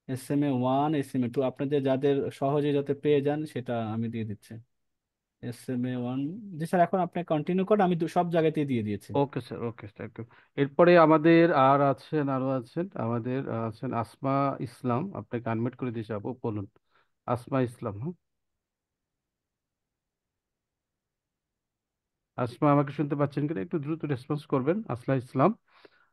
Speaker 1: SMA 1, SMA 2, আপনাদের যাদের সহজে যাতে পেয়ে যান সেটা আমি দিয়ে দিচ্ছি। SMA 1। জি স্যার, এখন আপনি কন্টিনিউ করেন, আমি সব জায়গাতেই দিয়ে দিয়েছি।
Speaker 4: Okay sir, okay thank you. এরপরে আমাদের আরো আছেন আমাদের আছেন আসমা ইসলাম, আপনাকে আনমিউট করে দিয়েছি আপু, বলুন। আসমা ইসলাম, হ্যাঁ। আসমা, আমাকে শুনতে পাচ্ছেন কিনা, একটু দ্রুত রেসপন্স করবেন।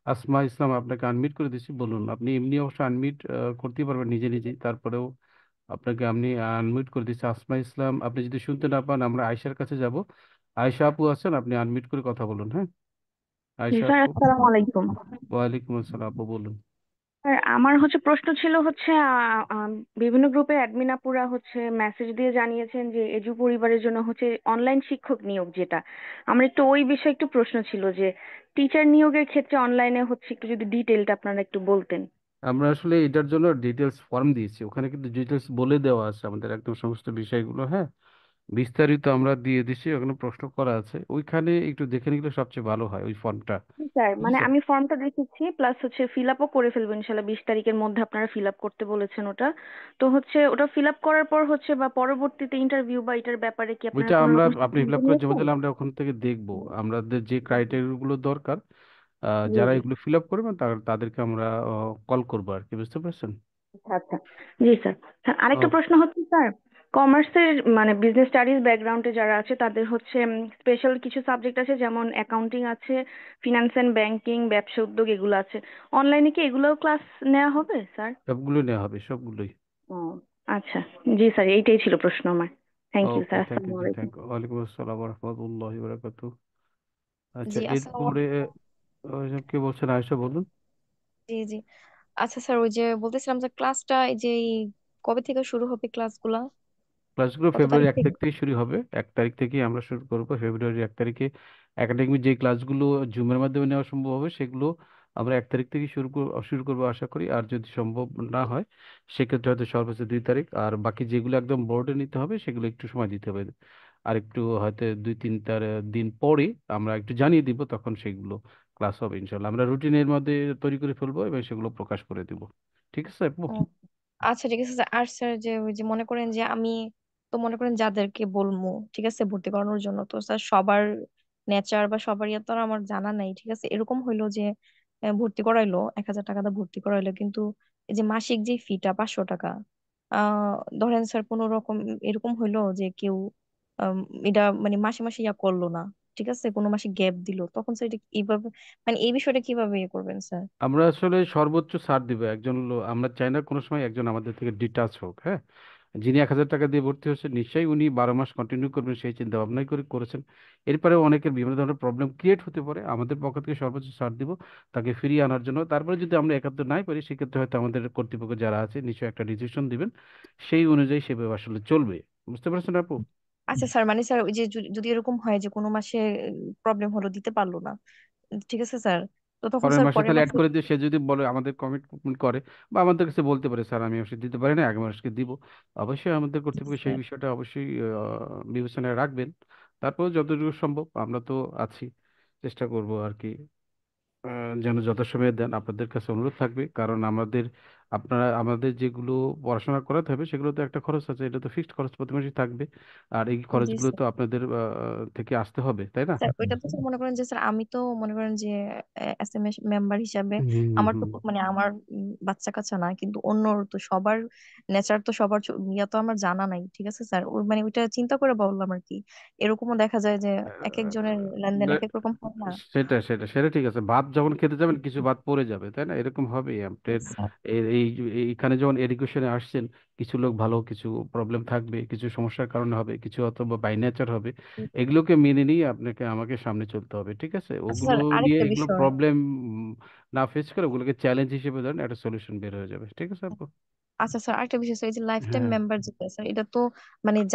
Speaker 4: আসমা ইসলাম, আপনাকে আনমিউট করে দিয়েছি, বলুন। আপনি এমনি অবশ্য আনমিউট করতেই পারবেন নিজে নিজেই, তারপরেও আপনাকে আমি আনমিউট করে দিচ্ছি। আসমা ইসলাম, আপনি যদি শুনতে না পান আমরা আয়শার কাছে যাব। আয়শা আপু আছেন, আপনি আনমিউট করে কথা বলুন, হ্যাঁ।
Speaker 6: জি
Speaker 4: আয়শা
Speaker 6: স্যার,
Speaker 4: আপু।
Speaker 6: আসসালামু আলাইকুম।
Speaker 4: ওয়ালাইকুম আসসালাম আপু, বলুন।
Speaker 6: স্যার, আমার প্রশ্ন ছিল বিভিন্ন গ্রুপের অ্যাডমিন আপুরা মেসেজ দিয়ে জানিয়েছেন যে এজু পরিবারের জন্য অনলাইন শিক্ষক নিয়োগ, যেটা আমার একটু ওই বিষয়ে একটু প্রশ্ন ছিল যে টিচার নিয়োগের ক্ষেত্রে অনলাইনে একটু যদি ডিটেলটা আপনারা একটু বলতেন।
Speaker 4: আমরা আসলে এটার জন্য ডিটেলস ফর্ম দিয়েছি, ওখানে কিন্তু ডিটেলস বলে দেওয়া আছে আমাদের একদম সমস্ত বিষয়গুলো, হ্যাঁ। বিস্তারিত আমরা দিয়ে দিছি, ওখানে প্রশ্ন করা আছে, ওইখানে একটু দেখে নিলে সবচেয়ে ভালো হয় ওই ফর্মটা।
Speaker 6: স্যার,
Speaker 4: ঠিক আছে।
Speaker 6: আমি ফর্মটা দেখেছি, প্লাস ফিল আপও করে ফেলবো ইনশাল্লাহ, 20 তারিখের মধ্যে আপনারা ফিল আপ করতে বলেছেন ওটা। তো ওটা ফিল আপ করার পর বা পরবর্তীতে ইন্টারভিউ বা এটার ব্যাপারে কি আপনারা
Speaker 4: ওইটা
Speaker 6: কোনো
Speaker 4: আমরা,
Speaker 6: রকম
Speaker 4: আপনি ফিল
Speaker 6: সিদ্ধান্ত
Speaker 4: আপ করে জমা
Speaker 6: নিয়েছেন?
Speaker 4: দিলে আমরা ওখান থেকে দেখবো আমাদের যে ক্রাইটেরিয়া গুলো দরকার,
Speaker 6: জি
Speaker 4: যারা
Speaker 6: জি।
Speaker 4: এগুলো ফিল আপ করবেন তাদেরকে আমরা কল করবো আর কি, বুঝতে পারছেন।
Speaker 6: আচ্ছা আচ্ছা। জি স্যার। স্যার, আরেকটা
Speaker 4: ও,
Speaker 6: প্রশ্ন স্যার, কমার্সের বিজনেস স্টাডিজ ব্যাকগ্রাউন্ডে যারা আছে তাদের স্পেশাল কিছু সাবজেক্ট আছে, যেমন অ্যাকাউন্টিং আছে, ফিনান্স এন্ড ব্যাংকিং, ব্যবসা উদ্যোগ এগুলো আছে। অনলাইনে কি এগুলোও ক্লাস নেওয়া হবে স্যার?
Speaker 4: সবগুলো নেওয়া হবে, সবগুলোই।
Speaker 6: ও আচ্ছা। জি স্যার, এইটাই ছিল প্রশ্ন আমার। Thank you
Speaker 4: okay,
Speaker 6: sir,
Speaker 4: thank you
Speaker 6: আসসালামু
Speaker 4: জি,
Speaker 6: আলাইকুম।
Speaker 4: Thank you. ওয়ালাইকুম আসসালাম রহমতুল্লাহি বারাকাতু। আচ্ছা,
Speaker 7: জি আসসালামু
Speaker 4: এরপরে কে বলছেন, আয়েশা বলুন।
Speaker 7: জি জি। আচ্ছা স্যার, ওই যে বলতেছিলাম যে ক্লাসটা এই যে কবে থেকে শুরু হবে ক্লাসগুলা,
Speaker 4: ক্লাসগুলো
Speaker 7: কত
Speaker 4: ফেব্রুয়ারি
Speaker 7: তারিখ
Speaker 4: এক
Speaker 7: থেকে?
Speaker 4: তারিখ থেকে শুরু হবে, 1 তারিখ থেকেই আমরা শুরু করবো। ফেব্রুয়ারি 1 তারিখে একাডেমিক যে ক্লাসগুলো জুমের মাধ্যমে নেওয়া সম্ভব হবে সেগুলো আমরা 1 তারিখ থেকে শুরু করবো আশা করি। আর যদি সম্ভব না হয় সেক্ষেত্রে হয়তো সর্বোচ্চ 2 তারিখ। আর বাকি যেগুলো একদম বোর্ডে নিতে হবে সেগুলো একটু সময় দিতে হবে, আর একটু হয়তো 2-3 দিন পরে আমরা একটু জানিয়ে দিব, তখন সেগুলো ক্লাস হবে ইনশাল্লাহ। আমরা রুটিনের মধ্যে তৈরি করে ফেলবো এবং সেগুলো প্রকাশ করে দিব। ঠিক আছে আপু?
Speaker 7: ও, আচ্ছা ঠিক আছে স্যার। আর স্যার, যে ওই যে মনে করেন যে আমি তো মনে করেন যাদেরকে বলবো ঠিক আছে ভর্তি করানোর জন্য, তো স্যার সবার নেচার বা সবার ইয়ে তো আর আমার জানা নাই, ঠিক আছে। এরকম হইলো যে ভর্তি করাইলো 1,000 টাকা দিয়ে ভর্তি করাইলো, কিন্তু এই যে মাসিক যে ফিটা 500 টাকা, ধরেন স্যার কোনো রকম এরকম হইলো যে কেউ আম, এটা মাসে মাসে ইয়া করলো না, ঠিক আছে, কোনো মাসে গ্যাপ দিল, তখন স্যার এটা এইভাবে এই বিষয়টা কিভাবে ইয়ে করবেন স্যার?
Speaker 4: আমরা আসলে সর্বোচ্চ ছাড় দিব একজন আমরা চাই না কোনো সময় একজন আমাদের থেকে ডিটাচ হোক, হ্যাঁ। যিনি 1,000 টাকা দিয়ে ভর্তি হচ্ছে নিশ্চয়ই উনি 12 মাস কন্টিনিউ করবেন সেই চিন্তা ভাবনাই করেছেন। এরপরে অনেকের বিভিন্ন ধরনের প্রবলেম ক্রিয়েট হতে পারে, আমাদের পক্ষ থেকে সর্বোচ্চ ছাড় দিব তাকে ফিরিয়ে আনার জন্য। তারপরে যদি আমরা একাত্তর নাই পারি সেক্ষেত্রে হয়তো আমাদের কর্তৃপক্ষ যারা আছে নিশ্চয়ই একটা ডিসিশন দিবেন, সেই অনুযায়ী সেভাবে আসলে চলবে। বুঝতে পারছেন আপু?
Speaker 7: আচ্ছা স্যার, স্যার ওই যে যদি এরকম হয় যে কোনো মাসে প্রবলেম হলো, দিতে পারলো না, ঠিক আছে স্যার, তো তখন
Speaker 4: পরের
Speaker 7: স্যার
Speaker 4: মাসে
Speaker 7: পরের
Speaker 4: তাহলে অ্যাড
Speaker 7: মাসে?
Speaker 4: করে দিয়ে সে যদি বলে আমাদের কমিটমেন্ট করে বা আমাদের কাছে বলতে পারে স্যার আমি ওষুধ দিতে পারি না, আগামী মাসকে দিব, অবশ্যই আমাদের
Speaker 7: জি
Speaker 4: কর্তৃপক্ষ সেই
Speaker 7: স্যার।
Speaker 4: বিষয়টা অবশ্যই বিবেচনায় রাখবেন। তারপর যতটুকু সম্ভব আমরা তো আছি, চেষ্টা করব আর কি যেন যথাসময়ে দেন। আপনাদের কাছে অনুরোধ থাকবে, কারণ আমাদের যেগুলো পড়াশোনা করাতে হবে সেগুলো তো একটা খরচ আছে, এটা তো ফিক্সড খরচ প্রতি মাসে থাকবে, আর এই
Speaker 7: জি
Speaker 4: খরচগুলো
Speaker 7: স্যার।
Speaker 4: তো আপনাদের থেকে আসতে হবে, তাই না?
Speaker 7: স্যার ওইটা তো স্যার মনে করেন যে স্যার আমি তো মনে করেন যে এসএমএস মেম্বার হিসাবে
Speaker 4: হুম হুম
Speaker 7: আমার তো
Speaker 4: হুম।
Speaker 7: আমার বাচ্চা কাচ্চা না, কিন্তু অন্য তো সবার নেচার তো সবার ইয়া তো আমার জানা নাই, ঠিক আছে স্যার। ওই ওইটা চিন্তা করে বললাম আর কি। এরকমও দেখা যায় যে এক একজনের লেনদেন এক এক রকম হয় না।
Speaker 4: সেটা ঠিক আছে, ভাত যখন খেতে যাবেন কিছু ভাত পড়ে যাবে, তাই না? এরকম হবেই আপনার।
Speaker 7: স্যার।
Speaker 4: এইখানে যখন এডুকেশনে আসছেন কিছু লোক ভালো, কিছু প্রবলেম থাকবে, কিছু সমস্যার কারণে হবে, কিছু অথবা বাই নেচার হবে। এগুলোকে মেনে নিয়ে আমাকে সামনে চলতে হবে, ঠিক আছে?
Speaker 7: আচ্ছা
Speaker 4: ওগুলো
Speaker 7: স্যার,
Speaker 4: নিয়ে
Speaker 7: আরেকটা
Speaker 4: এগুলো
Speaker 7: বিষয়।
Speaker 4: প্রবলেম না ফেস করে ওগুলোকে চ্যালেঞ্জ হিসেবে ধরেন একটা সলিউশন বের হয়ে যাবে, ঠিক আছে আপু?
Speaker 7: আচ্ছা স্যার, আরেকটা বিষয় স্যার, এই যে লাইফ টাইম
Speaker 4: হ্যাঁ।
Speaker 7: মেম্বার যেটা স্যার, এটা তো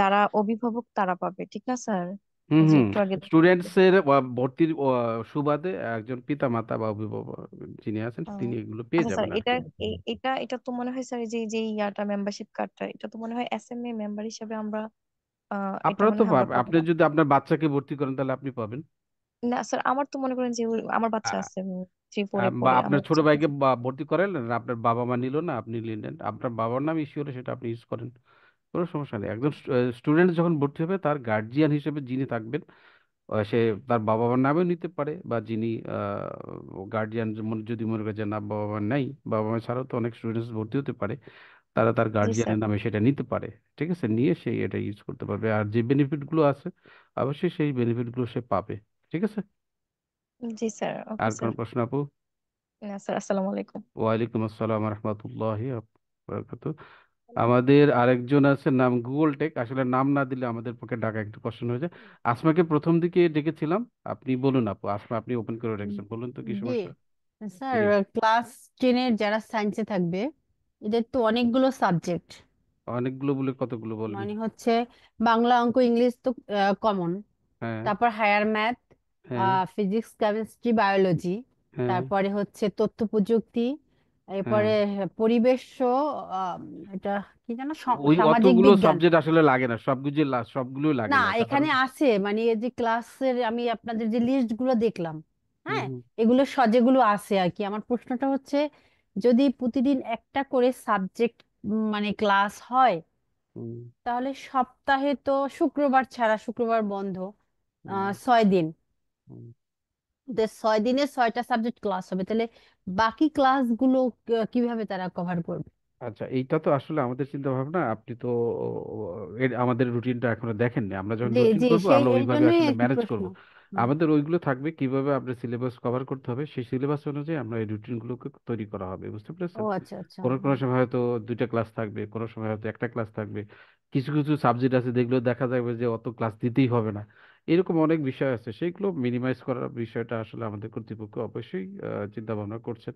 Speaker 7: যারা অভিভাবক তারা পাবে, ঠিক না স্যার?
Speaker 4: হুম
Speaker 7: এই যে
Speaker 4: হুম।
Speaker 7: একটু আগে।
Speaker 4: স্টুডেন্টস এর ভর্তির সুবাদে একজন পিতা মাতা বা অভিভাবক যিনি আছেন তিনি এগুলো পেয়ে
Speaker 7: আচ্ছা স্যার,
Speaker 4: যাবেন আর
Speaker 7: এটা
Speaker 4: কি।
Speaker 7: এটা তো মনে হয় স্যার, যে ইয়াটা মেম্বারশিপ কার্ডটা, এটা তো মনে হয় এসএমএ মেম্বার হিসাবে আমরা এটা
Speaker 4: আপনারা
Speaker 7: মনে
Speaker 4: তো
Speaker 7: হয় আমরা পাবো
Speaker 4: আপনি
Speaker 7: না।
Speaker 4: যদি আপনার বাচ্চাকে ভর্তি করেন তাহলে আপনি পাবেন।
Speaker 7: না স্যার, আমার তো মনে করেন যে আমার বাচ্চা
Speaker 4: আ-
Speaker 7: আছে। 3 4
Speaker 4: বা
Speaker 7: পড়ে
Speaker 4: আপনার
Speaker 7: আমার
Speaker 4: ছোট
Speaker 7: চাকরি।
Speaker 4: ভাইকে ভর্তি করালেন, আপনার বাবা মা নিল না, আপনি নিলেন, আপনার বাবার নাম ইস্যু হলে সেটা আপনি ইউজ করেন, কোনো সমস্যা নেই। একজন স্টুডেন্ট যখন ভর্তি হবে তার গার্জিয়ান হিসেবে যিনি থাকবেন, সে তার বাবা মার নামেও নিতে পারে, বা যিনি গার্জিয়ান যদি মনে করে যে না বাবা মা নেই, বাবা মা ছাড়াও তো অনেক স্টুডেন্টস ভর্তি হতে পারে, তারা তার
Speaker 7: জি স্যার।
Speaker 4: গার্জিয়ানের নামে সেটা নিতে পারে। ঠিক আছে, নিয়ে সেই এটা ইউজ করতে পারবে, আর যে বেনিফিট গুলো আছে অবশ্যই সেই বেনিফিট গুলো সে পাবে। ঠিক আছে।
Speaker 7: জি স্যার, ওকে
Speaker 4: আর
Speaker 7: স্যার।
Speaker 4: কোনো প্রশ্ন আপু?
Speaker 7: না স্যার, আসসালামু আলাইকুম।
Speaker 4: ওয়ালাইকুম আসসালাম রহমতুল্লাহি বারাকাতু। আমাদের আরেকজন আছে, নাম গুগল টেক, আসলে নাম না দিলে আমাদের পক্ষে ডাকা একটু কষ্ট হয়ে যায়। আসমাকে প্রথম দিকে ডেকেছিলাম, আপনি বলুন আপু, আসমা আপনি ওপেন করে রেখেছেন, বলুন তো কি
Speaker 8: জি
Speaker 4: সমস্যা।
Speaker 8: স্যার,
Speaker 4: জি,
Speaker 8: ক্লাস 10-এর যারা সায়েন্সে থাকবে এদের তো অনেকগুলো সাবজেক্ট,
Speaker 4: অনেকগুলো বলে কতগুলো বলেন।
Speaker 8: মানে হচ্ছে বাংলা, অঙ্ক, ইংলিশ তো কমন,
Speaker 4: হ্যাঁ,
Speaker 8: তারপর হায়ার ম্যাথ,
Speaker 4: হ্যাঁ,
Speaker 8: ফিজিক্স, কেমিস্ট্রি, বায়োলজি,
Speaker 4: হ্যাঁ,
Speaker 8: তারপরে হচ্ছে তথ্য প্রযুক্তি,
Speaker 4: হ্যাঁ।
Speaker 8: এরপরে পরিবেশ আহ, এটা কি যেন
Speaker 4: ওই
Speaker 8: সামাজিক
Speaker 4: অতগুলো
Speaker 8: বিজ্ঞান।
Speaker 4: সাবজেক্ট আসলে লাগে না, সবগুলোই লাগে
Speaker 8: না,
Speaker 4: না
Speaker 8: এখানে
Speaker 4: সাধারণত।
Speaker 8: আছে, মানে এই যে ক্লাসের আমি আপনাদের যে লিস্ট গুলো দেখলাম,
Speaker 4: হুম,
Speaker 8: হ্যাঁ,
Speaker 4: হুম,
Speaker 8: এগুলো যেগুলো আছে আর কি। আমার প্রশ্নটা হচ্ছে, যদি প্রতিদিন একটা করে সাবজেক্ট মানে ক্লাস হয়,
Speaker 4: হুম,
Speaker 8: তাহলে সপ্তাহে তো শুক্রবার ছাড়া, শুক্রবার বন্ধ,
Speaker 4: হুম,
Speaker 8: 6 দিন,
Speaker 4: হুম।
Speaker 8: তো 6 দিনে 6টা সাবজেক্ট ক্লাস হবে, তাহলে বাকি ক্লাসগুলো কিভাবে তারা কভার করবে?
Speaker 4: আচ্ছা, এইটা তো আসলে আমাদের চিন্তা ভাবনা, আপনি তো আমাদের রুটিনটা এখনো দেখেননি। আমরা যখন
Speaker 8: জি
Speaker 4: রুটিন
Speaker 8: জি,
Speaker 4: করব
Speaker 8: সেই
Speaker 4: আমরা
Speaker 8: এই
Speaker 4: ওইভাবে
Speaker 8: জন্যই
Speaker 4: আসলে
Speaker 8: আর কি
Speaker 4: ম্যানেজ
Speaker 8: প্রশ্ন।
Speaker 4: করব।
Speaker 8: হুম।
Speaker 4: আমাদের ওইগুলো থাকবে কিভাবে আপনার সিলেবাস কভার করতে হবে, সেই সিলেবাস অনুযায়ী আমরা এই রুটিনগুলোকে তৈরি করা হবে, বুঝতে
Speaker 8: ও
Speaker 4: পেরেছেন।
Speaker 8: আচ্ছা আচ্ছা,
Speaker 4: কোনো কোনো
Speaker 8: হুম।
Speaker 4: সময় হয়তো দুইটা ক্লাস থাকবে, কোনো সময় হয়তো একটা ক্লাস থাকবে, কিছু কিছু সাবজেক্ট আছে যেগুলো দেখা যাবে যে অত ক্লাস দিতেই হবে না, এরকম অনেক বিষয় আছে, সেগুলো মিনিমাইজ করার বিষয়টা আসলে আমাদের কর্তৃপক্ষ অবশ্যই চিন্তা ভাবনা করছেন।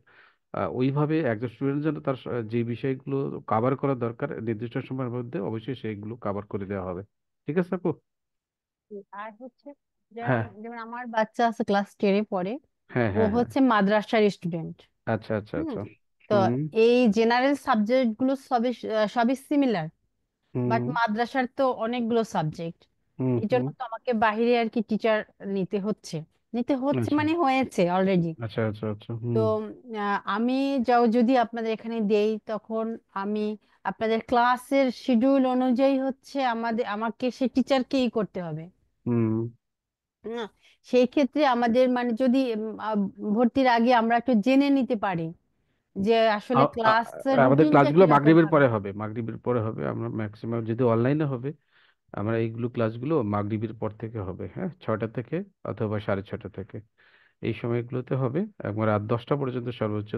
Speaker 4: ওইভাবে একজন স্টুডেন্ট যেন তার যে বিষয়গুলো কাভার করা দরকার নির্দিষ্ট সময়ের মধ্যে অবশ্যই সেইগুলো কাভার করে দেওয়া হবে। ঠিক আছে আপু?
Speaker 8: আর হচ্ছে, যেমন
Speaker 4: হ্যাঁ,
Speaker 8: যেমন আমার বাচ্চা আছে ক্লাস 10-এ পড়ে,
Speaker 4: হ্যাঁ,
Speaker 8: ও
Speaker 4: হ্যাঁ, হ্যাঁ।
Speaker 8: হচ্ছে মাদ্রাসার স্টুডেন্ট।
Speaker 4: আচ্ছা, আচ্ছা,
Speaker 8: হুম।
Speaker 4: আচ্ছা।
Speaker 8: তো
Speaker 4: হুম,
Speaker 8: এই জেনারেল সাবজেক্ট গুলো সবই সবই সিমিলার, বাট
Speaker 4: হুম,
Speaker 8: মাদ্রাসার তো অনেকগুলো সাবজেক্ট,
Speaker 4: হুম,
Speaker 8: এই জন্য
Speaker 4: হুম।
Speaker 8: তো আমাকে বাইরে আর কি টিচার নিতে হচ্ছে,
Speaker 4: আচ্ছা,
Speaker 8: মানে হয়েছে অলরেডি।
Speaker 4: আচ্ছা, আচ্ছা, আচ্ছা।
Speaker 8: তো
Speaker 4: হুম।
Speaker 8: আমি যদি আপনাদের এখানে দেই, তখন আমি আপনাদের ক্লাসের শিডিউল অনুযায়ী হচ্ছে আমাকে সে টিচারকেই করতে হবে।
Speaker 4: হুম।
Speaker 8: না, সেই ক্ষেত্রে আমাদের মানে যদি ভর্তির আগে আমরা একটু জেনে নিতে পারি যে আসলে
Speaker 4: আ- আ-
Speaker 8: ক্লাসের
Speaker 4: আমাদের
Speaker 8: রুটিনটা
Speaker 4: ক্লাসগুলো
Speaker 8: কিরকম
Speaker 4: মাগরিবের
Speaker 8: হবে।
Speaker 4: পরে হবে, মাগরিবের পরে হবে, আমরা ম্যাক্সিমাম যদি অনলাইনে হবে, আমরা এইগুলো ক্লাসগুলো মাগরিবের পর থেকে হবে, হ্যাঁ, 6টা থেকে অথবা 6:30 থেকে, এই সময়গুলোতে হবে। একবার রাত 10টা পর্যন্ত সর্বোচ্চ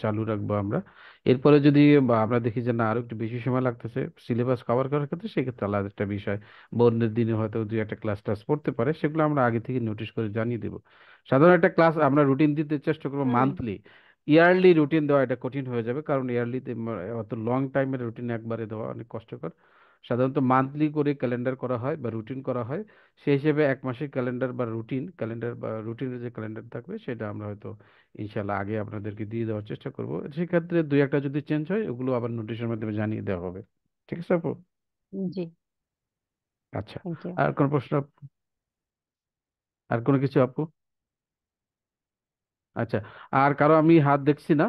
Speaker 4: চালু রাখবো আমরা। এরপরে যদি বা আমরা দেখি যে না আরো একটু বেশি সময় লাগতেছে সিলেবাস কভার করার ক্ষেত্রে, সেক্ষেত্রে আলাদা একটা বিষয়, বন্ধের দিনে হয়তো দুই একটা ক্লাস টাস পড়তে পারে, সেগুলো আমরা আগে থেকে নোটিশ করে জানিয়ে দেবো। সাধারণ একটা ক্লাস আমরা রুটিন দিতে চেষ্টা করবো
Speaker 8: হুম।
Speaker 4: মান্থলি। ইয়ারলি রুটিন দেওয়া এটা কঠিন হয়ে যাবে, কারণ ইয়ারলিতে অত লং টাইমের রুটিন একবারে দেওয়া অনেক কষ্টকর। সাধারণত মান্থলি করে ক্যালেন্ডার করা হয় বা রুটিন করা হয়, সেই হিসেবে 1 মাসের ক্যালেন্ডার যে ক্যালেন্ডার থাকবে সেটা আমরা হয়তো ইনশাল্লাহ আগে আপনাদেরকে দিয়ে দেওয়ার চেষ্টা করব। সেক্ষেত্রে দুই একটা যদি চেঞ্জ হয় ওগুলো আবার নোটিশের মাধ্যমে জানিয়ে দেওয়া হবে। ঠিক আছে আপু?
Speaker 8: জি,
Speaker 4: আচ্ছা।
Speaker 8: Thank you.
Speaker 4: আর কোনো প্রশ্ন আর কোনো কিছু আপু? আচ্ছা, আর কারো আমি হাত দেখছি না,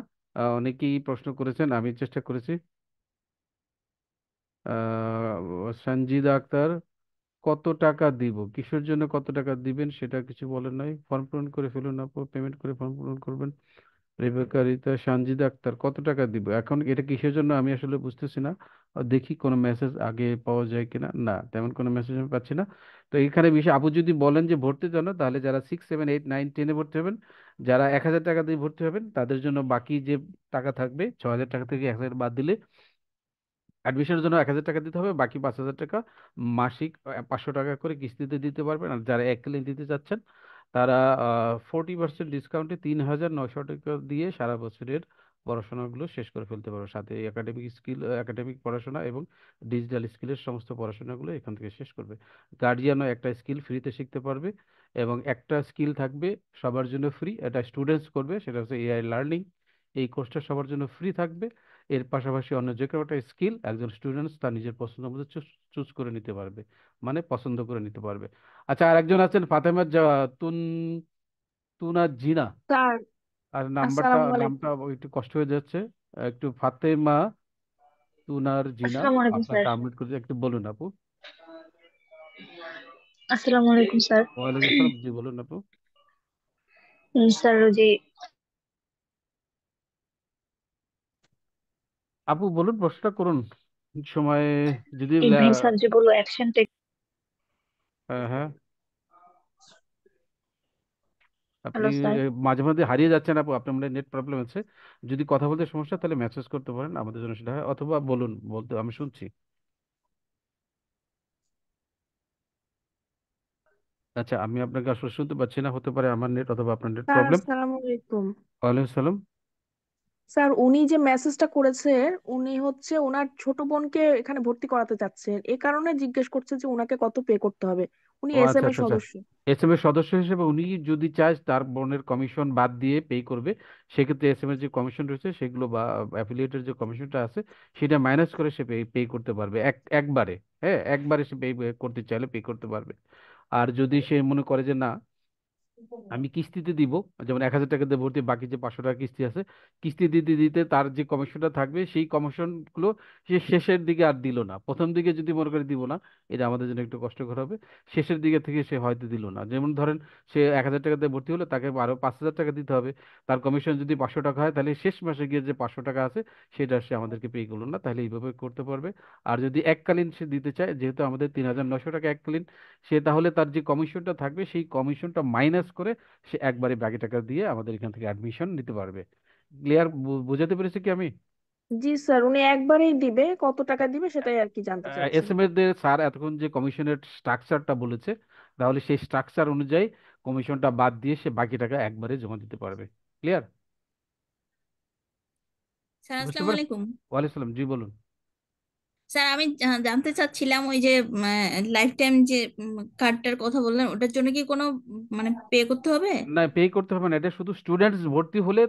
Speaker 4: অনেকেই প্রশ্ন করেছেন, আমি চেষ্টা করেছি। সঞ্জিদা আক্তার, কত টাকা দিব, কিসের জন্য কত টাকা দিবেন সেটা কিছু বলেন নাই, ফর্ম পূরণ করে ফেলুন আপু, পেমেন্ট করে ফর্ম পূরণ করবেন। রেবেকা রিতা, সানজিদা আক্তার, কত টাকা দিব এখন, এটা কিসের জন্য আমি আসলে বুঝতেছি না। দেখি কোনো মেসেজ আগে পাওয়া যায় কিনা, না তেমন কোনো মেসেজ আমি পাচ্ছি না। তো এখানে বিষয় আপু যদি বলেন যে ভর্তির জন্য, তাহলে যারা 6 7 8 9 10-এ ভর্তি হবেন, যারা 1,000 টাকা দিয়ে ভর্তি হবেন, তাদের জন্য বাকি যে টাকা থাকবে 6,000 টাকা থেকে 1,000 বাদ দিলে অ্যাডমিশনের জন্য 1,000 টাকা দিতে হবে, বাকি 5,000 টাকা মাসিক 500 টাকা করে কিস্তিতে দিতে পারবেন। আর যারা এককালীন দিতে চাচ্ছেন, তারা 40% ডিসকাউন্টে 3,900 টাকা দিয়ে সারা বছরের পড়াশোনাগুলো শেষ করে ফেলতে পারবে, সাথে একাডেমিক পড়াশোনা এবং ডিজিটাল স্কিলের সমস্ত পড়াশোনাগুলো এখান থেকে শেষ করবে। গার্জিয়ানও একটা স্কিল ফ্রিতে শিখতে পারবে, এবং একটা স্কিল থাকবে সবার জন্য ফ্রি, এটা স্টুডেন্টস করবে, সেটা হচ্ছে এআই লার্নিং। এই কোর্সটা সবার জন্য ফ্রি থাকবে। এর পাশাপাশি অন্য যে কোনো একটা স্কিল একজন স্টুডেন্টস তার নিজের পছন্দ মতো চুজ করে নিতে পারবে, মানে পছন্দ করে নিতে পারবে। আচ্ছা, আর একজন আছেন ফাতেমা তুন তুনা জিনা।
Speaker 6: স্যার,
Speaker 4: আর নাম্বারটা
Speaker 9: আসসালামু আলাইকুম।
Speaker 4: নামটা একটু কষ্ট হয়ে যাচ্ছে, একটু ফাতেমা তুনার জিনা,
Speaker 9: আসসালামু আলাইকুম
Speaker 4: আপনাকে
Speaker 9: স্যার।
Speaker 4: আনমিউট করে একটু বলুন আপু।
Speaker 9: আসসালামু আলাইকুম স্যার।
Speaker 4: ওয়ালাইকুম আসসালাম, জি বলুন আপু।
Speaker 9: স্যার ওই যে
Speaker 4: আপু বলুন, প্রশ্নটা করুন সময় যদি
Speaker 9: ইব্রাহিম স্যার যে বললো অ্যাকশন টেক,
Speaker 4: হ্যাঁ হ্যাঁ, আপনি
Speaker 9: হ্যালো স্যার।
Speaker 4: মাঝে মাঝে হারিয়ে যাচ্ছেন আপু, আপনার মনে নেট প্রবলেম আছে। যদি কথা বলতে সমস্যা তাহলে মেসেজ করতে পারেন, আমাদের জন্য সেটা হয়, অথবা বলুন, বলতে আমি শুনছি। আচ্ছা, আমি আপনাকে আসলে শুনতে পাচ্ছি না, হতে পারে আমার নেট অথবা আপনার নেট
Speaker 10: স্যার
Speaker 4: প্রবলেম।
Speaker 10: আসসালামু আলাইকুম।
Speaker 4: ওয়ালাইকুম সালাম।
Speaker 10: স্যার উনি যে মেসেজটা করেছে, উনি হচ্ছে ওনার ছোট বোনকে এখানে ভর্তি করাতে চাচ্ছেন, এ কারণে জিজ্ঞেস করছে যে ওনাকে কত পে করতে হবে। উনি
Speaker 4: ও
Speaker 10: এস
Speaker 4: আচ্ছা
Speaker 10: এম এর
Speaker 4: আচ্ছা আচ্ছা,
Speaker 10: সদস্য।
Speaker 4: এস এম এর সদস্য হিসেবে উনি যদি চায় তার বোনের কমিশন বাদ দিয়ে পে করবে, সেক্ষেত্রে এস এম এর যে কমিশন রয়েছে সেগুলো বা অ্যাফিলিয়েটের যে কমিশনটা আছে সেটা মাইনাস করে সে পে করতে পারবে একবারে। হ্যাঁ, একবারে সে পে করতে চাইলে পে করতে পারবে। আর যদি সে মনে করে যে না, আমি কিস্তিতে দিব, যেমন 1,000 টাকা দিয়ে ভর্তি, বাকি যে 500 টাকা কিস্তি আছে, কিস্তি দিতে দিতে তার যে কমিশনটা থাকবে সেই কমিশন গুলো সে শেষের দিকে আর দিল না। প্রথম দিকে যদি মনে করে দিব না, এটা আমাদের জন্য একটু কষ্টকর হবে, শেষের দিকে থেকে সে হয়তো দিল না। যেমন ধরেন সে 1,000 টাকা দিয়ে ভর্তি হলো, তাকে আরো 5,000 টাকা দিতে হবে। তার কমিশন যদি 500 টাকা হয়, তাহলে শেষ মাসে গিয়ে যে 500 টাকা আছে সেটা সে আমাদেরকে পে করলো না, তাহলে এইভাবে করতে পারবে। আর যদি এককালীন সে দিতে চায়, যেহেতু আমাদের 3,900 টাকা এককালীন, সে তাহলে তার যে কমিশনটা থাকবে সেই কমিশনটা মাইনাস করে সে একবারে বাকি টাকা দিয়ে আমাদের এখান থেকে অ্যাডমিশন নিতে পারবে। ক্লিয়ার? বোঝাতে পেরেছি কি আমি?
Speaker 10: জি স্যার, উনি একবারেই দিবে, কত টাকা দিবে সেটাই আর কি জানতে চাচ্ছি।
Speaker 4: এস এম এর দের স্যার এতক্ষণ যে কমিশনের স্ট্রাকচারটা বলেছে, তাহলে সেই স্ট্রাকচার অনুযায়ী কমিশনটা বাদ দিয়ে সে বাকি টাকা একবারে জমা দিতে পারবে। ক্লিয়ার?
Speaker 11: স্যার
Speaker 4: বুঝতে
Speaker 11: আসসালামু
Speaker 4: পারেন?
Speaker 11: আলাইকুম।
Speaker 4: ওয়ালাইকুম সালাম, জি বলুন।
Speaker 11: স্যার আমি জানতে চাচ্ছিলাম ওই যে লাইফ টাইম যে কার্ডটার কথা বললেন, ওটার জন্য কি কোনো মানে পে করতে হবে?
Speaker 4: না, পে করতে হবে না, এটা শুধু স্টুডেন্টস ভর্তি হলে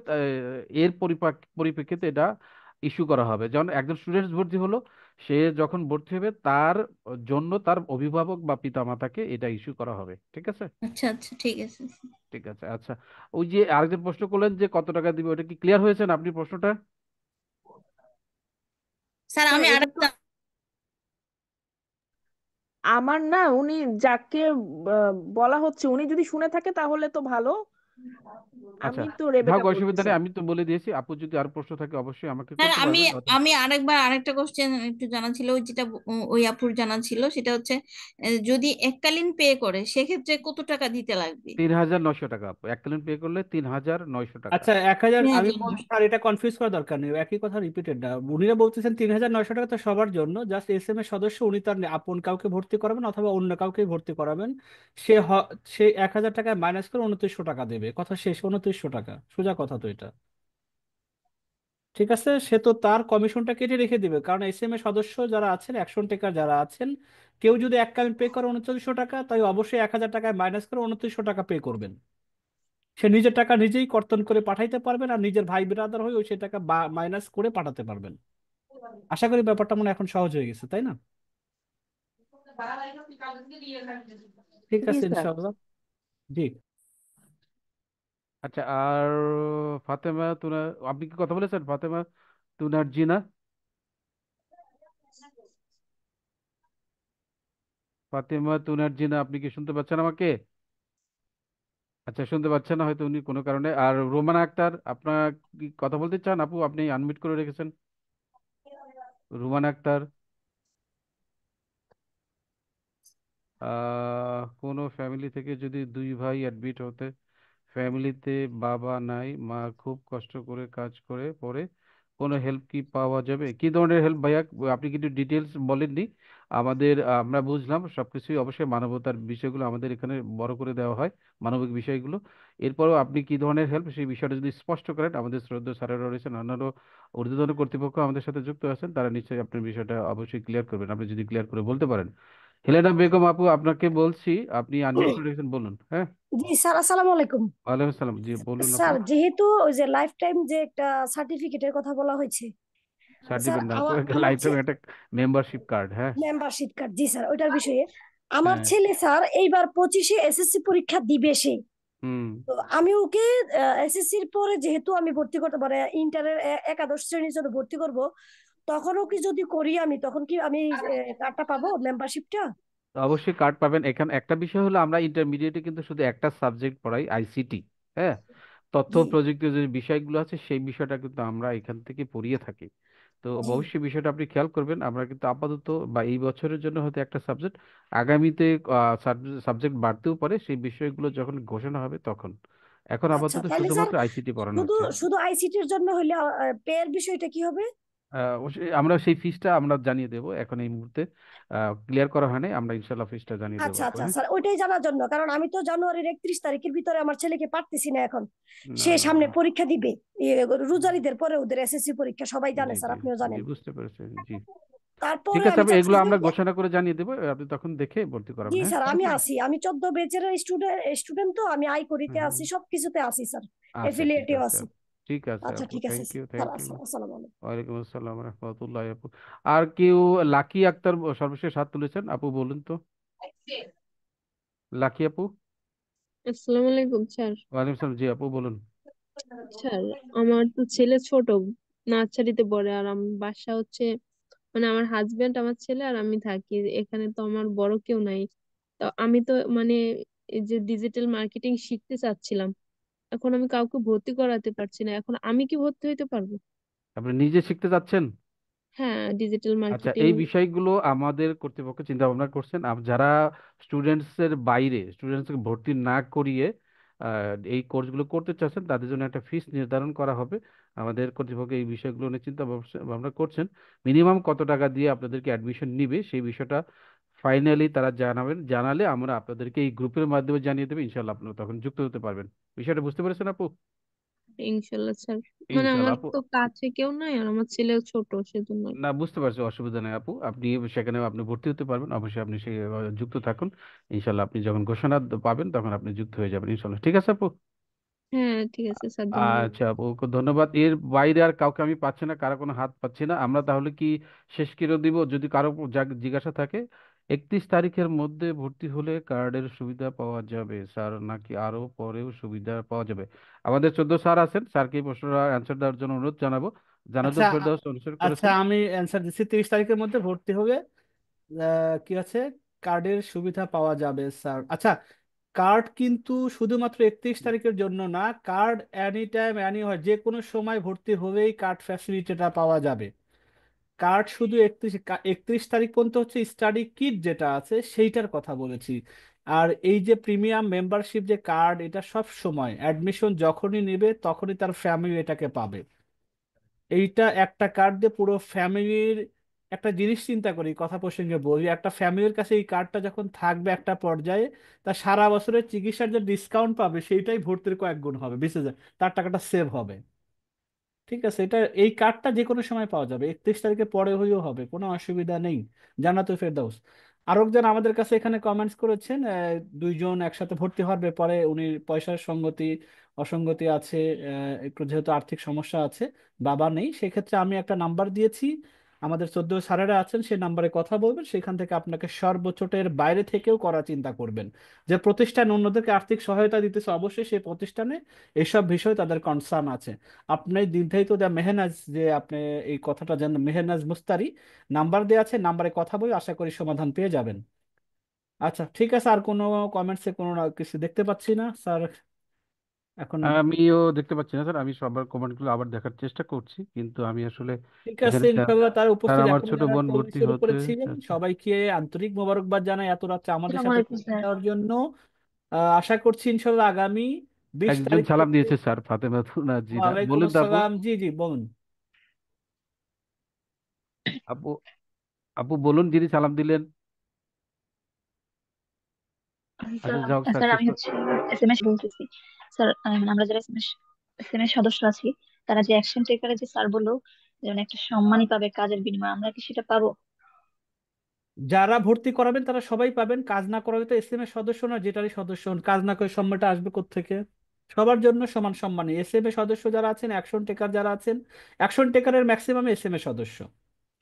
Speaker 4: এর পরিপ্রেক্ষিতে এটা ইস্যু করা হবে। যেমন একজন স্টুডেন্টস ভর্তি হলো, সে যখন ভর্তি হবে তার জন্য তার অভিভাবক বা পিতামাতাকে এটা ইস্যু করা হবে। ঠিক আছে?
Speaker 11: আচ্ছা আচ্ছা, ঠিক আছে।
Speaker 4: ঠিক আছে, আচ্ছা। ওই যে আরেকজন প্রশ্ন করলেন যে কত টাকা দিবে, ওটা কি ক্লিয়ার হয়েছেন আপনি প্রশ্নটা?
Speaker 11: স্যার
Speaker 10: স্যার
Speaker 11: আমি
Speaker 10: এটা তো
Speaker 11: আরেকটা,
Speaker 10: আমার না, উনি যাকে বলা হচ্ছে উনি যদি শুনে থাকে তাহলে তো ভালো।
Speaker 4: আচ্ছা,
Speaker 10: আমি তো
Speaker 4: থাক,
Speaker 10: রেবেকা বলছি
Speaker 4: অসুবিধা নেই,
Speaker 10: স্যার।
Speaker 4: আমি তো বলে দিয়েছি। আপু যদি আর প্রশ্ন থাকে অবশ্যই আমাকে
Speaker 11: স্যার
Speaker 4: করতে
Speaker 11: আমি
Speaker 4: পারবেন।
Speaker 11: আমি আরেকবার আরেকটা কোশ্চেন একটু জানা ছিল, ওই যেটা ওই আপুর জানা ছিল, সেটা হচ্ছে যদি এককালীন পে করে সেক্ষেত্রে কত টাকা দিতে লাগবে?
Speaker 4: 3,900 টাকা আপু, এককালীন পে করলে 3,900 টাকা।
Speaker 1: আচ্ছা, 1,000 আমি
Speaker 11: 3,900।
Speaker 1: স্যার এটা কনফিউজ করার দরকার নেই, একই কথা রিপিটেড না। উনিরা বলতেছেন 3,900 টাকা তো সবার জন্য, জাস্ট এস এম এর সদস্য উনি তার আপন কাউকে ভর্তি করাবেন অথবা অন্য কাউকে ভর্তি করাবেন। সে সে 1,000 টাকায় মাইনাস করে 2,900 টাকা দেবে, কথা শেষ। 2,900 টাকা, সোজা কথা তো এটা। ঠিক আছে, সে তো তার কমিশনটা কেটে রেখে দিবে, কারণ এস এম এর সদস্য যারা আছেন, অ্যাকশন টেকার যারা আছেন, কেউ যদি এককালীন পে করে 3,900 টাকা, তাই অবশ্যই 1,000 টাকায় মাইনাস করে 2,900 টাকা পে করবেন। সে নিজের টাকা নিজেই কর্তন করে পাঠাইতে পারবেন, আর নিজের ভাই বিরাদার হয়ে ওই সে টাকা মাইনাস করে পাঠাতে পারবেন। আশা করি ব্যাপারটা মনে হয় এখন সহজ হয়ে গেছে, তাই না? ঠিক
Speaker 10: জি
Speaker 1: আছে,
Speaker 10: স্যার।
Speaker 1: ইনশাআল্লাহ। জি।
Speaker 4: আচ্ছা, আর ফাতেমা তুনা, আপনি কি কথা বলেছেন ফাতেমা তুনার জিনা? ফাতেমা তুনার জিনা, আপনি কি শুনতে পাচ্ছেন আমাকে? আচ্ছা, শুনতে পাচ্ছেন না হয়তো উনি কোনো কারণে। আর রোমানা আক্তার, আপনার কি কথা বলতে চান আপু? আপনি আনমিউট করে রেখেছেন। রোমানা আক্তার, কোনো ফ্যামিলি থেকে যদি দুই ভাই অ্যাডমিট হতে, ফ্যামিলিতে বাবা নাই, মা খুব কষ্ট করে কাজ করে পরে, কোনো হেল্প কি পাওয়া যাবে? কি ধরনের হেল্প ভাইয়া, আপনি কিন্তু ডিটেলস বলেননি আমাদের। আমরা বুঝলাম সবকিছুই, অবশ্যই মানবতার বিষয়গুলো আমাদের এখানে বড় করে দেওয়া হয়, মানবিক বিষয়গুলো। এরপরও আপনি কি ধরনের হেল্প সেই বিষয়টা যদি স্পষ্ট করেন, আমাদের শ্রদ্ধেয় স্যারেরা রয়েছেন, অন্যান্য ঊর্ধ্বতন কর্তৃপক্ষ আমাদের সাথে যুক্ত আছেন, তারা নিশ্চয়ই আপনার বিষয়টা অবশ্যই ক্লিয়ার করবেন, আপনি যদি ক্লিয়ার করে বলতে পারেন। হেলেনা বেগম আপু, আপনাকে বলছি, আপনি আনমিউট করে রেখেছেন, বলুন। হ্যাঁ,
Speaker 9: জি স্যার, আসসালামু আলাইকুম।
Speaker 4: ওয়ালাইকুম আসসালাম, জি বলুন আপু।
Speaker 9: স্যার যেহেতু ওই যে লাইফ টাইম যে একটা সার্টিফিকেটের কথা বলা হয়েছে, স্যার
Speaker 4: সার্টিফিকেট না,
Speaker 9: আমার
Speaker 4: লাইফ টাইম একটা মেম্বারশিপ কার্ড। হ্যাঁ
Speaker 9: মেম্বারশিপ কার্ড, জি স্যার ওইটার বিষয়ে আমার
Speaker 4: হ্যাঁ।
Speaker 9: ছেলে স্যার এইবার 25-এ এসএসসি পরীক্ষা দিবে সে,
Speaker 4: হুম।
Speaker 9: তো আমি ওকে এসএসসির পরে যেহেতু আমি ভর্তি করতে মানে ইন্টারের একাদশ শ্রেণীর জন্য ভর্তি করব, তখন ওকে যদি করি আমি, তখন কি আমি কার্ডটা পাবো, মেম্বারশিপটা?
Speaker 4: তো অবশ্যই কার্ড পাবেন। এখানে একটা বিষয় হলো আমরা ইন্টারমিডিয়েটে কিন্তু শুধু একটা সাবজেক্ট পড়াই, আইসিটি। হ্যাঁ, তথ্য
Speaker 9: জি
Speaker 4: প্রযুক্তির যে বিষয়গুলো আছে সেই বিষয়টা কিন্তু আমরা এখান থেকে পড়িয়ে থাকি। তো
Speaker 9: জি।
Speaker 4: অবশ্যই বিষয়টা আপনি খেয়াল করবেন। আমরা কিন্তু আপাতত বা এই বছরের জন্য হয়তো একটা সাবজেক্ট, আগামীতে সাবজেক্ট বাড়তেও পারে, সেই বিষয়গুলো যখন ঘোষণা হবে তখন। এখন
Speaker 9: আচ্ছা,
Speaker 4: আপাতত
Speaker 9: তাহলে স্যার
Speaker 4: শুধুমাত্র আইসিটি পড়ানো
Speaker 9: শুধু
Speaker 4: হচ্ছে।
Speaker 9: শুধু আইসিটির জন্য হলে পেয়ের বিষয়টা কি হবে?
Speaker 4: অবশ্যই আমরা সেই ফিসটা আমরা জানিয়ে দেবো, এখন এই মুহূর্তে ক্লিয়ার করা হয়নি, আমরা ইনশাল্লাহ ফিসটা জানিয়ে দেবো
Speaker 9: আচ্ছা
Speaker 4: আপু,
Speaker 9: আচ্ছা
Speaker 4: হ্যাঁ।
Speaker 9: স্যার, ওইটাই জানার জন্য, কারণ আমি তো জানুয়ারির 31 তারিখের ভিতরে আমার ছেলেকে পারতেছি না এখন।
Speaker 4: না
Speaker 9: সে
Speaker 4: না
Speaker 9: সামনে
Speaker 4: না।
Speaker 9: পরীক্ষা দিবে, রোজার ঈদের পরে ওদের এসএসসি পরীক্ষা, সবাই জানে
Speaker 4: জি
Speaker 9: স্যার,
Speaker 4: জি
Speaker 9: আপনিও
Speaker 4: জি,
Speaker 9: জানেন।
Speaker 4: বুঝতে পেরেছেন, জি। ঠিক
Speaker 9: তারপরে
Speaker 4: আছে,
Speaker 9: আমি
Speaker 4: আমি
Speaker 9: চাচ্ছি
Speaker 4: এগুলো
Speaker 9: যে
Speaker 4: আমরা ঘোষণা করে জানিয়ে দেবো, আপনি তখন দেখে ভর্তি
Speaker 9: জি
Speaker 4: করাবেন, হ্যাঁ।
Speaker 9: স্যার, আমি আছি, আমি 14 ব্যাচের স্টুডেন্ট, তো আমি আই করিতে
Speaker 4: হুম,
Speaker 9: আছি, সবকিছুতে আছি স্যার,
Speaker 4: আচ্ছা ঠিক
Speaker 9: এফিলিয়েটেও
Speaker 4: আছে
Speaker 9: আছি।
Speaker 4: আপু। ঠিক আছে
Speaker 9: আচ্ছা
Speaker 4: আপু,
Speaker 9: ঠিক আছে
Speaker 4: thank you
Speaker 9: sir,
Speaker 4: thank you.
Speaker 9: আসসালামু আলাইকুম।
Speaker 4: ওয়ালাইকুম আসসালাম রহমতুল্লাহ আপু। আর কেউ? লাকি আক্তার সর্বশেষ হাত তুলেছেন, আপু বলুন তো। লাকি আপু।
Speaker 12: আসসালামু আলাইকুম স্যার।
Speaker 4: ওয়ালাইকুম আসসালাম, জি আপু বলুন।
Speaker 12: স্যার, আমার তো ছেলে ছোট, নার্সারিতে পড়ে, আর আমার বাসা হচ্ছে মানে আমার হাজবেন্ড, আমার ছেলে আর আমি থাকি এখানে, তো আমার বড় কেউ নাই। তো আমি তো মানে এই যে ডিজিটাল মার্কেটিং শিখতে চাচ্ছিলাম, এখন আমি কাউকে ভর্তি করাতে পারছি না, এখন আমি কি ভর্তি হইতে পারবো?
Speaker 4: আপনি নিজে শিখতে যাচ্ছেন?
Speaker 12: হ্যাঁ, ডিজিটাল
Speaker 4: আচ্ছা,
Speaker 12: মার্কেটিং।
Speaker 4: এই বিষয়গুলো আমাদের কর্তৃপক্ষ চিন্তা ভাবনা করছেন। যারা স্টুডেন্টসের বাইরে স্টুডেন্টসকে ভর্তি না করিয়ে এই কোর্সগুলো করতে চাচ্ছেন, তাদের জন্য একটা ফিস নির্ধারণ করা হবে। আমাদের কর্তৃপক্ষ এই বিষয়গুলো নিয়ে চিন্তা ভাবনা করছেন। মিনিমাম কত টাকা দিয়ে আপনাদেরকে অ্যাডমিশন নিবে সেই বিষয়টা ফাইনালি তারা জানাবেন। জানালে আমরা আপনাদেরকে এই গ্রুপের মাধ্যমে জানিয়ে দেবো, ইনশাল্লাহ আপনারা তখন যুক্ত হতে পারবেন। বিষয়টা বুঝতে পেরেছেন আপু?
Speaker 12: ইনশাল্লাহ স্যার। মানে
Speaker 4: ইনশাল্লাহ
Speaker 12: আমার
Speaker 4: আপু।
Speaker 12: তো কাছে কেউ নাই, আর আমার ছেলেও ছোট, সেজন্য।
Speaker 4: না, বুঝতে পারছি, অসুবিধা নেই আপু। আপনি সেখানে আপনি ভর্তি হতে পারবেন, অবশ্যই আপনি সেই যুক্ত থাকুন। ইনশাল্লাহ আপনি যখন ঘোষণা পাবেন তখন আপনি যুক্ত হয়ে যাবেন, ইনশাল্লাহ। ঠিক আছে আপু।
Speaker 12: হ্যাঁ ঠিক আছে স্যার, ধন্যবাদ।
Speaker 4: আচ্ছা আপু, ধন্যবাদ। এর বাইরে আর কাউকে আমি পাচ্ছি না, কারো কোনো হাত পাচ্ছি না। আমরা তাহলে কি শেষ করে দিব? যদি কারো জিজ্ঞাসা থাকে, 31 তারিখের মধ্যে ভর্তি হলে কার্ডের সুবিধা পাওয়া যাবে স্যার, নাকি আরো পরেও সুবিধা পাওয়া যাবে? আমাদের 14 স্যার আছেন, স্যারকে এই প্রশ্নটা অ্যান্সার দেওয়ার জন্য অনুরোধ জানাবো।
Speaker 1: আচ্ছা
Speaker 4: জানাতুল ফেরদৌস অনুসরণ
Speaker 1: আচ্ছা,
Speaker 4: করেছেন।
Speaker 1: আমি অ্যান্সার দিচ্ছি। 30 তারিখের মধ্যে ভর্তি হবে, কি আছে, কার্ডের সুবিধা পাওয়া যাবে স্যার। আচ্ছা, কার্ড কিন্তু শুধুমাত্র 31 তারিখের জন্য না, কার্ড এনি টাইম এনি হয়, যে কোনো সময় ভর্তি হলেই কার্ড ফ্যাসিলিটিটা পাওয়া যাবে। কার্ড শুধু 31 তারিখ পর্যন্ত হচ্ছে স্টাডি কিট যেটা আছে সেইটার কথা বলেছি। আর এই যে প্রিমিয়াম মেম্বারশিপ যে কার্ড, এটা সব সময় অ্যাডমিশন যখনই নেবে তখনই তার ফ্যামিলি এটাকে পাবে। এইটা একটা কার্ড দিয়ে পুরো ফ্যামিলির, একটা জিনিস চিন্তা করি, কথা প্রসঙ্গে বলি, একটা ফ্যামিলির কাছে এই কার্ডটা যখন থাকবে একটা পর্যায়ে, তা সারা বছরের চিকিৎসার যে ডিসকাউন্ট পাবে সেইটাই ভর্তির কয়েক গুণ হবে, 20,000, তার টাকাটা সেভ হবে। ঠিক আছে, এটা এই কার্ডটা যে কোনো সময় পাওয়া যাবে, 31 তারিখে পরে হলেও হবে, কোনো অসুবিধা নেই। জান্নাতুল ফেরদাউস। আরেকজন আমাদের কাছে এখানে কমেন্টস করেছেন, দুইজন একসাথে ভর্তি হওয়ার ব্যাপারে উনি পয়সার অসঙ্গতি আছে, একটু যেহেতু আর্থিক সমস্যা আছে, বাবা নেই, সেক্ষেত্রে আমি একটা নাম্বার দিয়েছি, আমাদের 14 স্যারেরা আছেন, সেই নাম্বারে কথা বলবেন, সেখান থেকে আপনাকে সর্বোচ্চটার বাইরে থেকেও করার চিন্তা করবেন। যে প্রতিষ্ঠান অন্যদেরকে আর্থিক সহায়তা দিতেছে, অবশ্যই সেই প্রতিষ্ঠানে এইসব বিষয়ে তাদের কনসার্ন আছে। আপনি দীর্ঘায়িত দা মেহনাজ, যে আপনি এই কথাটা জানেন, মেহনাজ মুস্তারি, নাম্বার দেওয়া আছে, নাম্বারে কথা বলে আশা করি সমাধান পেয়ে যাবেন। আচ্ছা ঠিক আছে, আর কোনো কমেন্টসে কোনো কিছু দেখতে পাচ্ছি না স্যার এখন।
Speaker 4: আমিও দেখতে পাচ্ছি না স্যার, আমি সবার কমেন্টগুলো আবার দেখার চেষ্টা করছি, কিন্তু আমি আসলে
Speaker 1: ঠিক আছে,
Speaker 4: এখানে স্যার,
Speaker 1: ইনশাল্লাহ তার
Speaker 4: স্যার
Speaker 1: উপস্থিতি
Speaker 4: আমার
Speaker 1: এখন
Speaker 4: ছোট
Speaker 1: যারা
Speaker 4: বোন
Speaker 1: চলবে
Speaker 4: ভর্তি
Speaker 1: শুরু
Speaker 4: হতে
Speaker 1: করেছিলেন
Speaker 4: যাচ্ছে।
Speaker 1: সবাইকে আন্তরিক মোবারকবাদ জানাই এত রাত্রে আমাদের
Speaker 7: আসসালামু
Speaker 1: সাথে
Speaker 7: আলাইকুম
Speaker 1: কথা
Speaker 7: স্যার।
Speaker 1: দেওয়ার জন্য। আশা করছি ইনশাল্লাহ আগামী বিশ
Speaker 4: একজন
Speaker 1: তারিখ
Speaker 4: সালাম
Speaker 1: থেকে।
Speaker 4: দিয়েছে স্যার, ফাতেমা নাজিরা,
Speaker 1: ওয়ালাইকুম
Speaker 4: বলুন তো আপু।
Speaker 1: আসসালাম, জি জি বলুন।
Speaker 4: আপু, আপু বলুন যিনি সালাম দিলেন।
Speaker 7: স্যার,
Speaker 4: আচ্ছা যাও স্যার,
Speaker 7: স্যার
Speaker 4: শেষ
Speaker 7: আমি
Speaker 4: কর।
Speaker 7: হচ্ছে এসএমএস বলতেছি। স্যার, আমরা যারা এসএমএস সদস্য আছি, তারা যে অ্যাকশন টেকারে যে স্যার বললো যেমন একটা সম্মানই পাবে কাজের বিনিময়ে, আমরা কি সেটা পাবো?
Speaker 1: যারা ভর্তি করাবেন তারা সবাই পাবেন, কাজ না করালে তো এস এম এর সদস্য না, যেটারই সদস্য হন, কাজ না করে সম্মানটা আসবে কোত্থেকে? সবার জন্য সমান সম্মানী এস এম এ সদস্য যারা আছেন, অ্যাকশন টেকার যারা আছেন, action টেকারের maximum S M A সদস্য,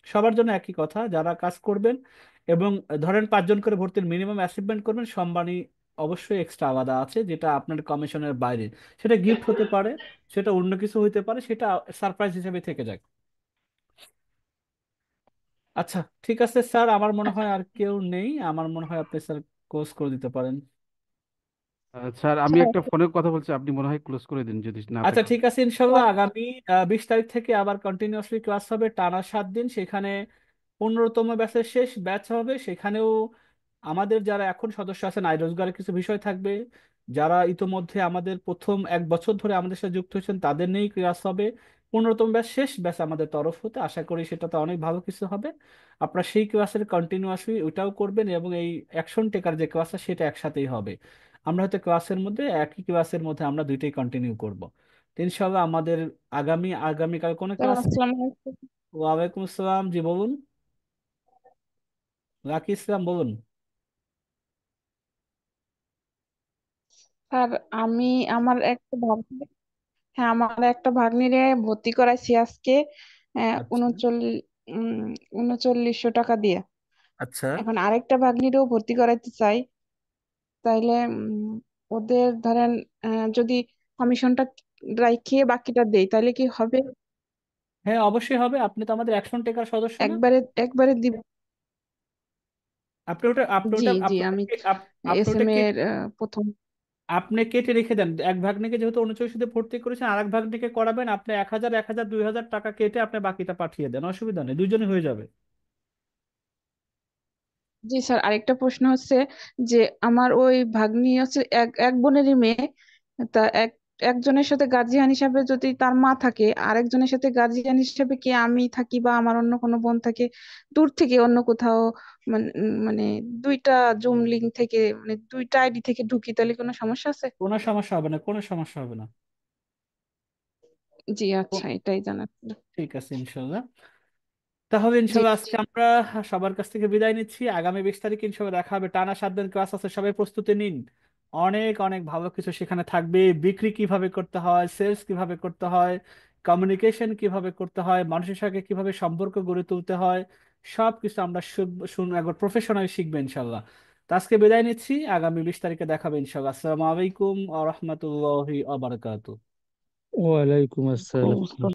Speaker 1: সবার জন্য একই কথা, যারা কাজ করবেন এবং ধরেন 5 জন করে ভর্তির মিনিমাম অ্যাচিভমেন্ট করবেন, সম্মানী অবশ্যই এক্সট্রা আলাদা আছে, যেটা আপনার কমিশনের বাইরে। সেটা গিফট হতে পারে, সেটা অন্য কিছু হতে পারে, সেটা সারপ্রাইজ হিসেবে থেকে যায়। আচ্ছা, ঠিক আছে স্যার, আমার মনে হয় আর কেউ নেই। আমার মনে হয় আপনি স্যার ক্লোজ করে দিতে পারেন।
Speaker 4: স্যার আমি
Speaker 7: স্যার
Speaker 4: একটা ফোনে কথা বলছি, আপনি মনে হয় ক্লোজ করে দিন যদি না
Speaker 1: আচ্ছা,
Speaker 4: থাকে।
Speaker 1: ঠিক আছে, ইনশাল্লাহ আগামী 20 তারিখ থেকে আবার কন্টিনিউয়াসলি ক্লাস হবে টানা 7 দিন। সেখানে 15তম ব্যাচের শেষ ব্যাচ হবে। সেখানেও আমাদের যারা এখন সদস্য আছেন আয় রোজগারের কিছু বিষয় থাকবে। যারা ইতোমধ্যে আমাদের প্রথম 1 বছর ধরে আমাদের সাথে যুক্ত হয়েছেন তাদের নিয়েই ক্লাস হবে। 15তম ব্যাচ শেষ ব্যাচ আমাদের তরফ হতে, আশা করি সেটাতে অনেক ভালো কিছু হবে। আপনারা সেই ক্লাসের কন্টিনিউয়াসলি ওইটাও করবেন, এবং এই অ্যাকশন টেকার যে ক্লাসটা সেটা একসাথেই হবে। আমরা হয়তো ক্লাসের মধ্যে একই ক্লাসের মধ্যে আমরা দুইটাই কন্টিনিউ করব। তো ইনশাল্লাহ আমাদের আগামীকাল কোনো
Speaker 7: স্যার
Speaker 1: ক্লাস?
Speaker 7: আসসালামু আলাইকুম।
Speaker 1: ওয়ালাইকুম আসসালাম, জি বলুন। লাকি ইসলাম, বলুন।
Speaker 10: স্যার আমি আমার একটা ভাগ্নি, হ্যাঁ আমার একটা ভাগ্নিরে ভর্তি করাইছি আজকে
Speaker 1: আচ্ছা।
Speaker 10: 3900 টাকা দিয়ে।
Speaker 1: আচ্ছা।
Speaker 10: এখন আরেকটা ভাগ্নিরেও ভর্তি করাইতে চাই, তাইলে ওদের ধরেন যদি কমিশনটা রাখিয়ে বাকিটা দেই তাহলে কি হবে?
Speaker 1: হ্যাঁ, অবশ্যই হবে। আপনি তো আমাদের অ্যাকশন টেকার সদস্য না?
Speaker 10: একবারে একবারে দিব?
Speaker 1: আপনি ওটা আপনি
Speaker 10: জি
Speaker 1: ওটা
Speaker 10: জি,
Speaker 1: আপনি
Speaker 10: আমি
Speaker 1: ওটাকে আপনি
Speaker 10: এস
Speaker 1: ওটা
Speaker 10: এম
Speaker 1: কেটে
Speaker 10: এর প্রথম।
Speaker 1: আপনি কেটে রেখে দেন। এক ভাগ্নিকে যেহেতু 39-তে ভর্তি করেছেন, আর এক ভাগ্নিকে করাবেন, আপনি 1000 1000 2000 টাকা কেটে আপনি বাকিটা পাঠিয়ে দেন, অসুবিধা নেই, দুইজনে হয়ে যাবে।
Speaker 10: জি স্যার, আরেকটা প্রশ্ন হচ্ছে যে আমার ওই ভাগ্নি হচ্ছে এক এক বোনেরই মেয়ে। তা একজনের সাথে গার্জিয়ান হিসাবে যদি তার মা থাকে, আরেকজনের সাথে গার্জিয়ান হিসাবে কি আমি থাকি বা আমার অন্য কোনো বোন থাকে, দূর থেকে অন্য কোথাও, মানে দুইটা জুম লিংক থেকে, মানে দুইটা আইডি থেকে ঢুকি, তাহলে কোনো সমস্যা আছে?
Speaker 1: কোনো সমস্যা হবে না, কোনো সমস্যা হবে না।
Speaker 10: জি
Speaker 1: ও,
Speaker 10: আচ্ছা, এটাই জানার ছিল।
Speaker 1: ঠিক আছে, ইনশাল্লাহ। তাহলে
Speaker 10: জি
Speaker 1: ইনশাল্লাহ আজকে আমরা সবার কাছ থেকে বিদায় নিচ্ছি। আগামী 20 তারিখ ইনশাল্লাহ দেখা হবে। টানা 7 দিন ক্লাস আছে, সবাই প্রস্তুতি নিন। অনেক অনেক ভালো কিছু সেখানে থাকবে। বিক্রি কিভাবে করতে হয়, সেলস কিভাবে করতে হয়, কমিউনিকেশন কিভাবে করতে হয়, মানুষের সাথে কিভাবে সম্পর্ক গড়ে তুলতে হয়, সব কিছু আমরা একবার প্রফেশনাল শিখবে ইনশাল্লাহ। তো আজকে বিদায় নিচ্ছি, আগামী 20 তারিখে দেখাবে ইনশাল্লাহ। আসসালামু আলাইকুম আ রহমতুল্লাহি আ বারাকাতু।
Speaker 13: ওয়ালাইকুম আসসালাম।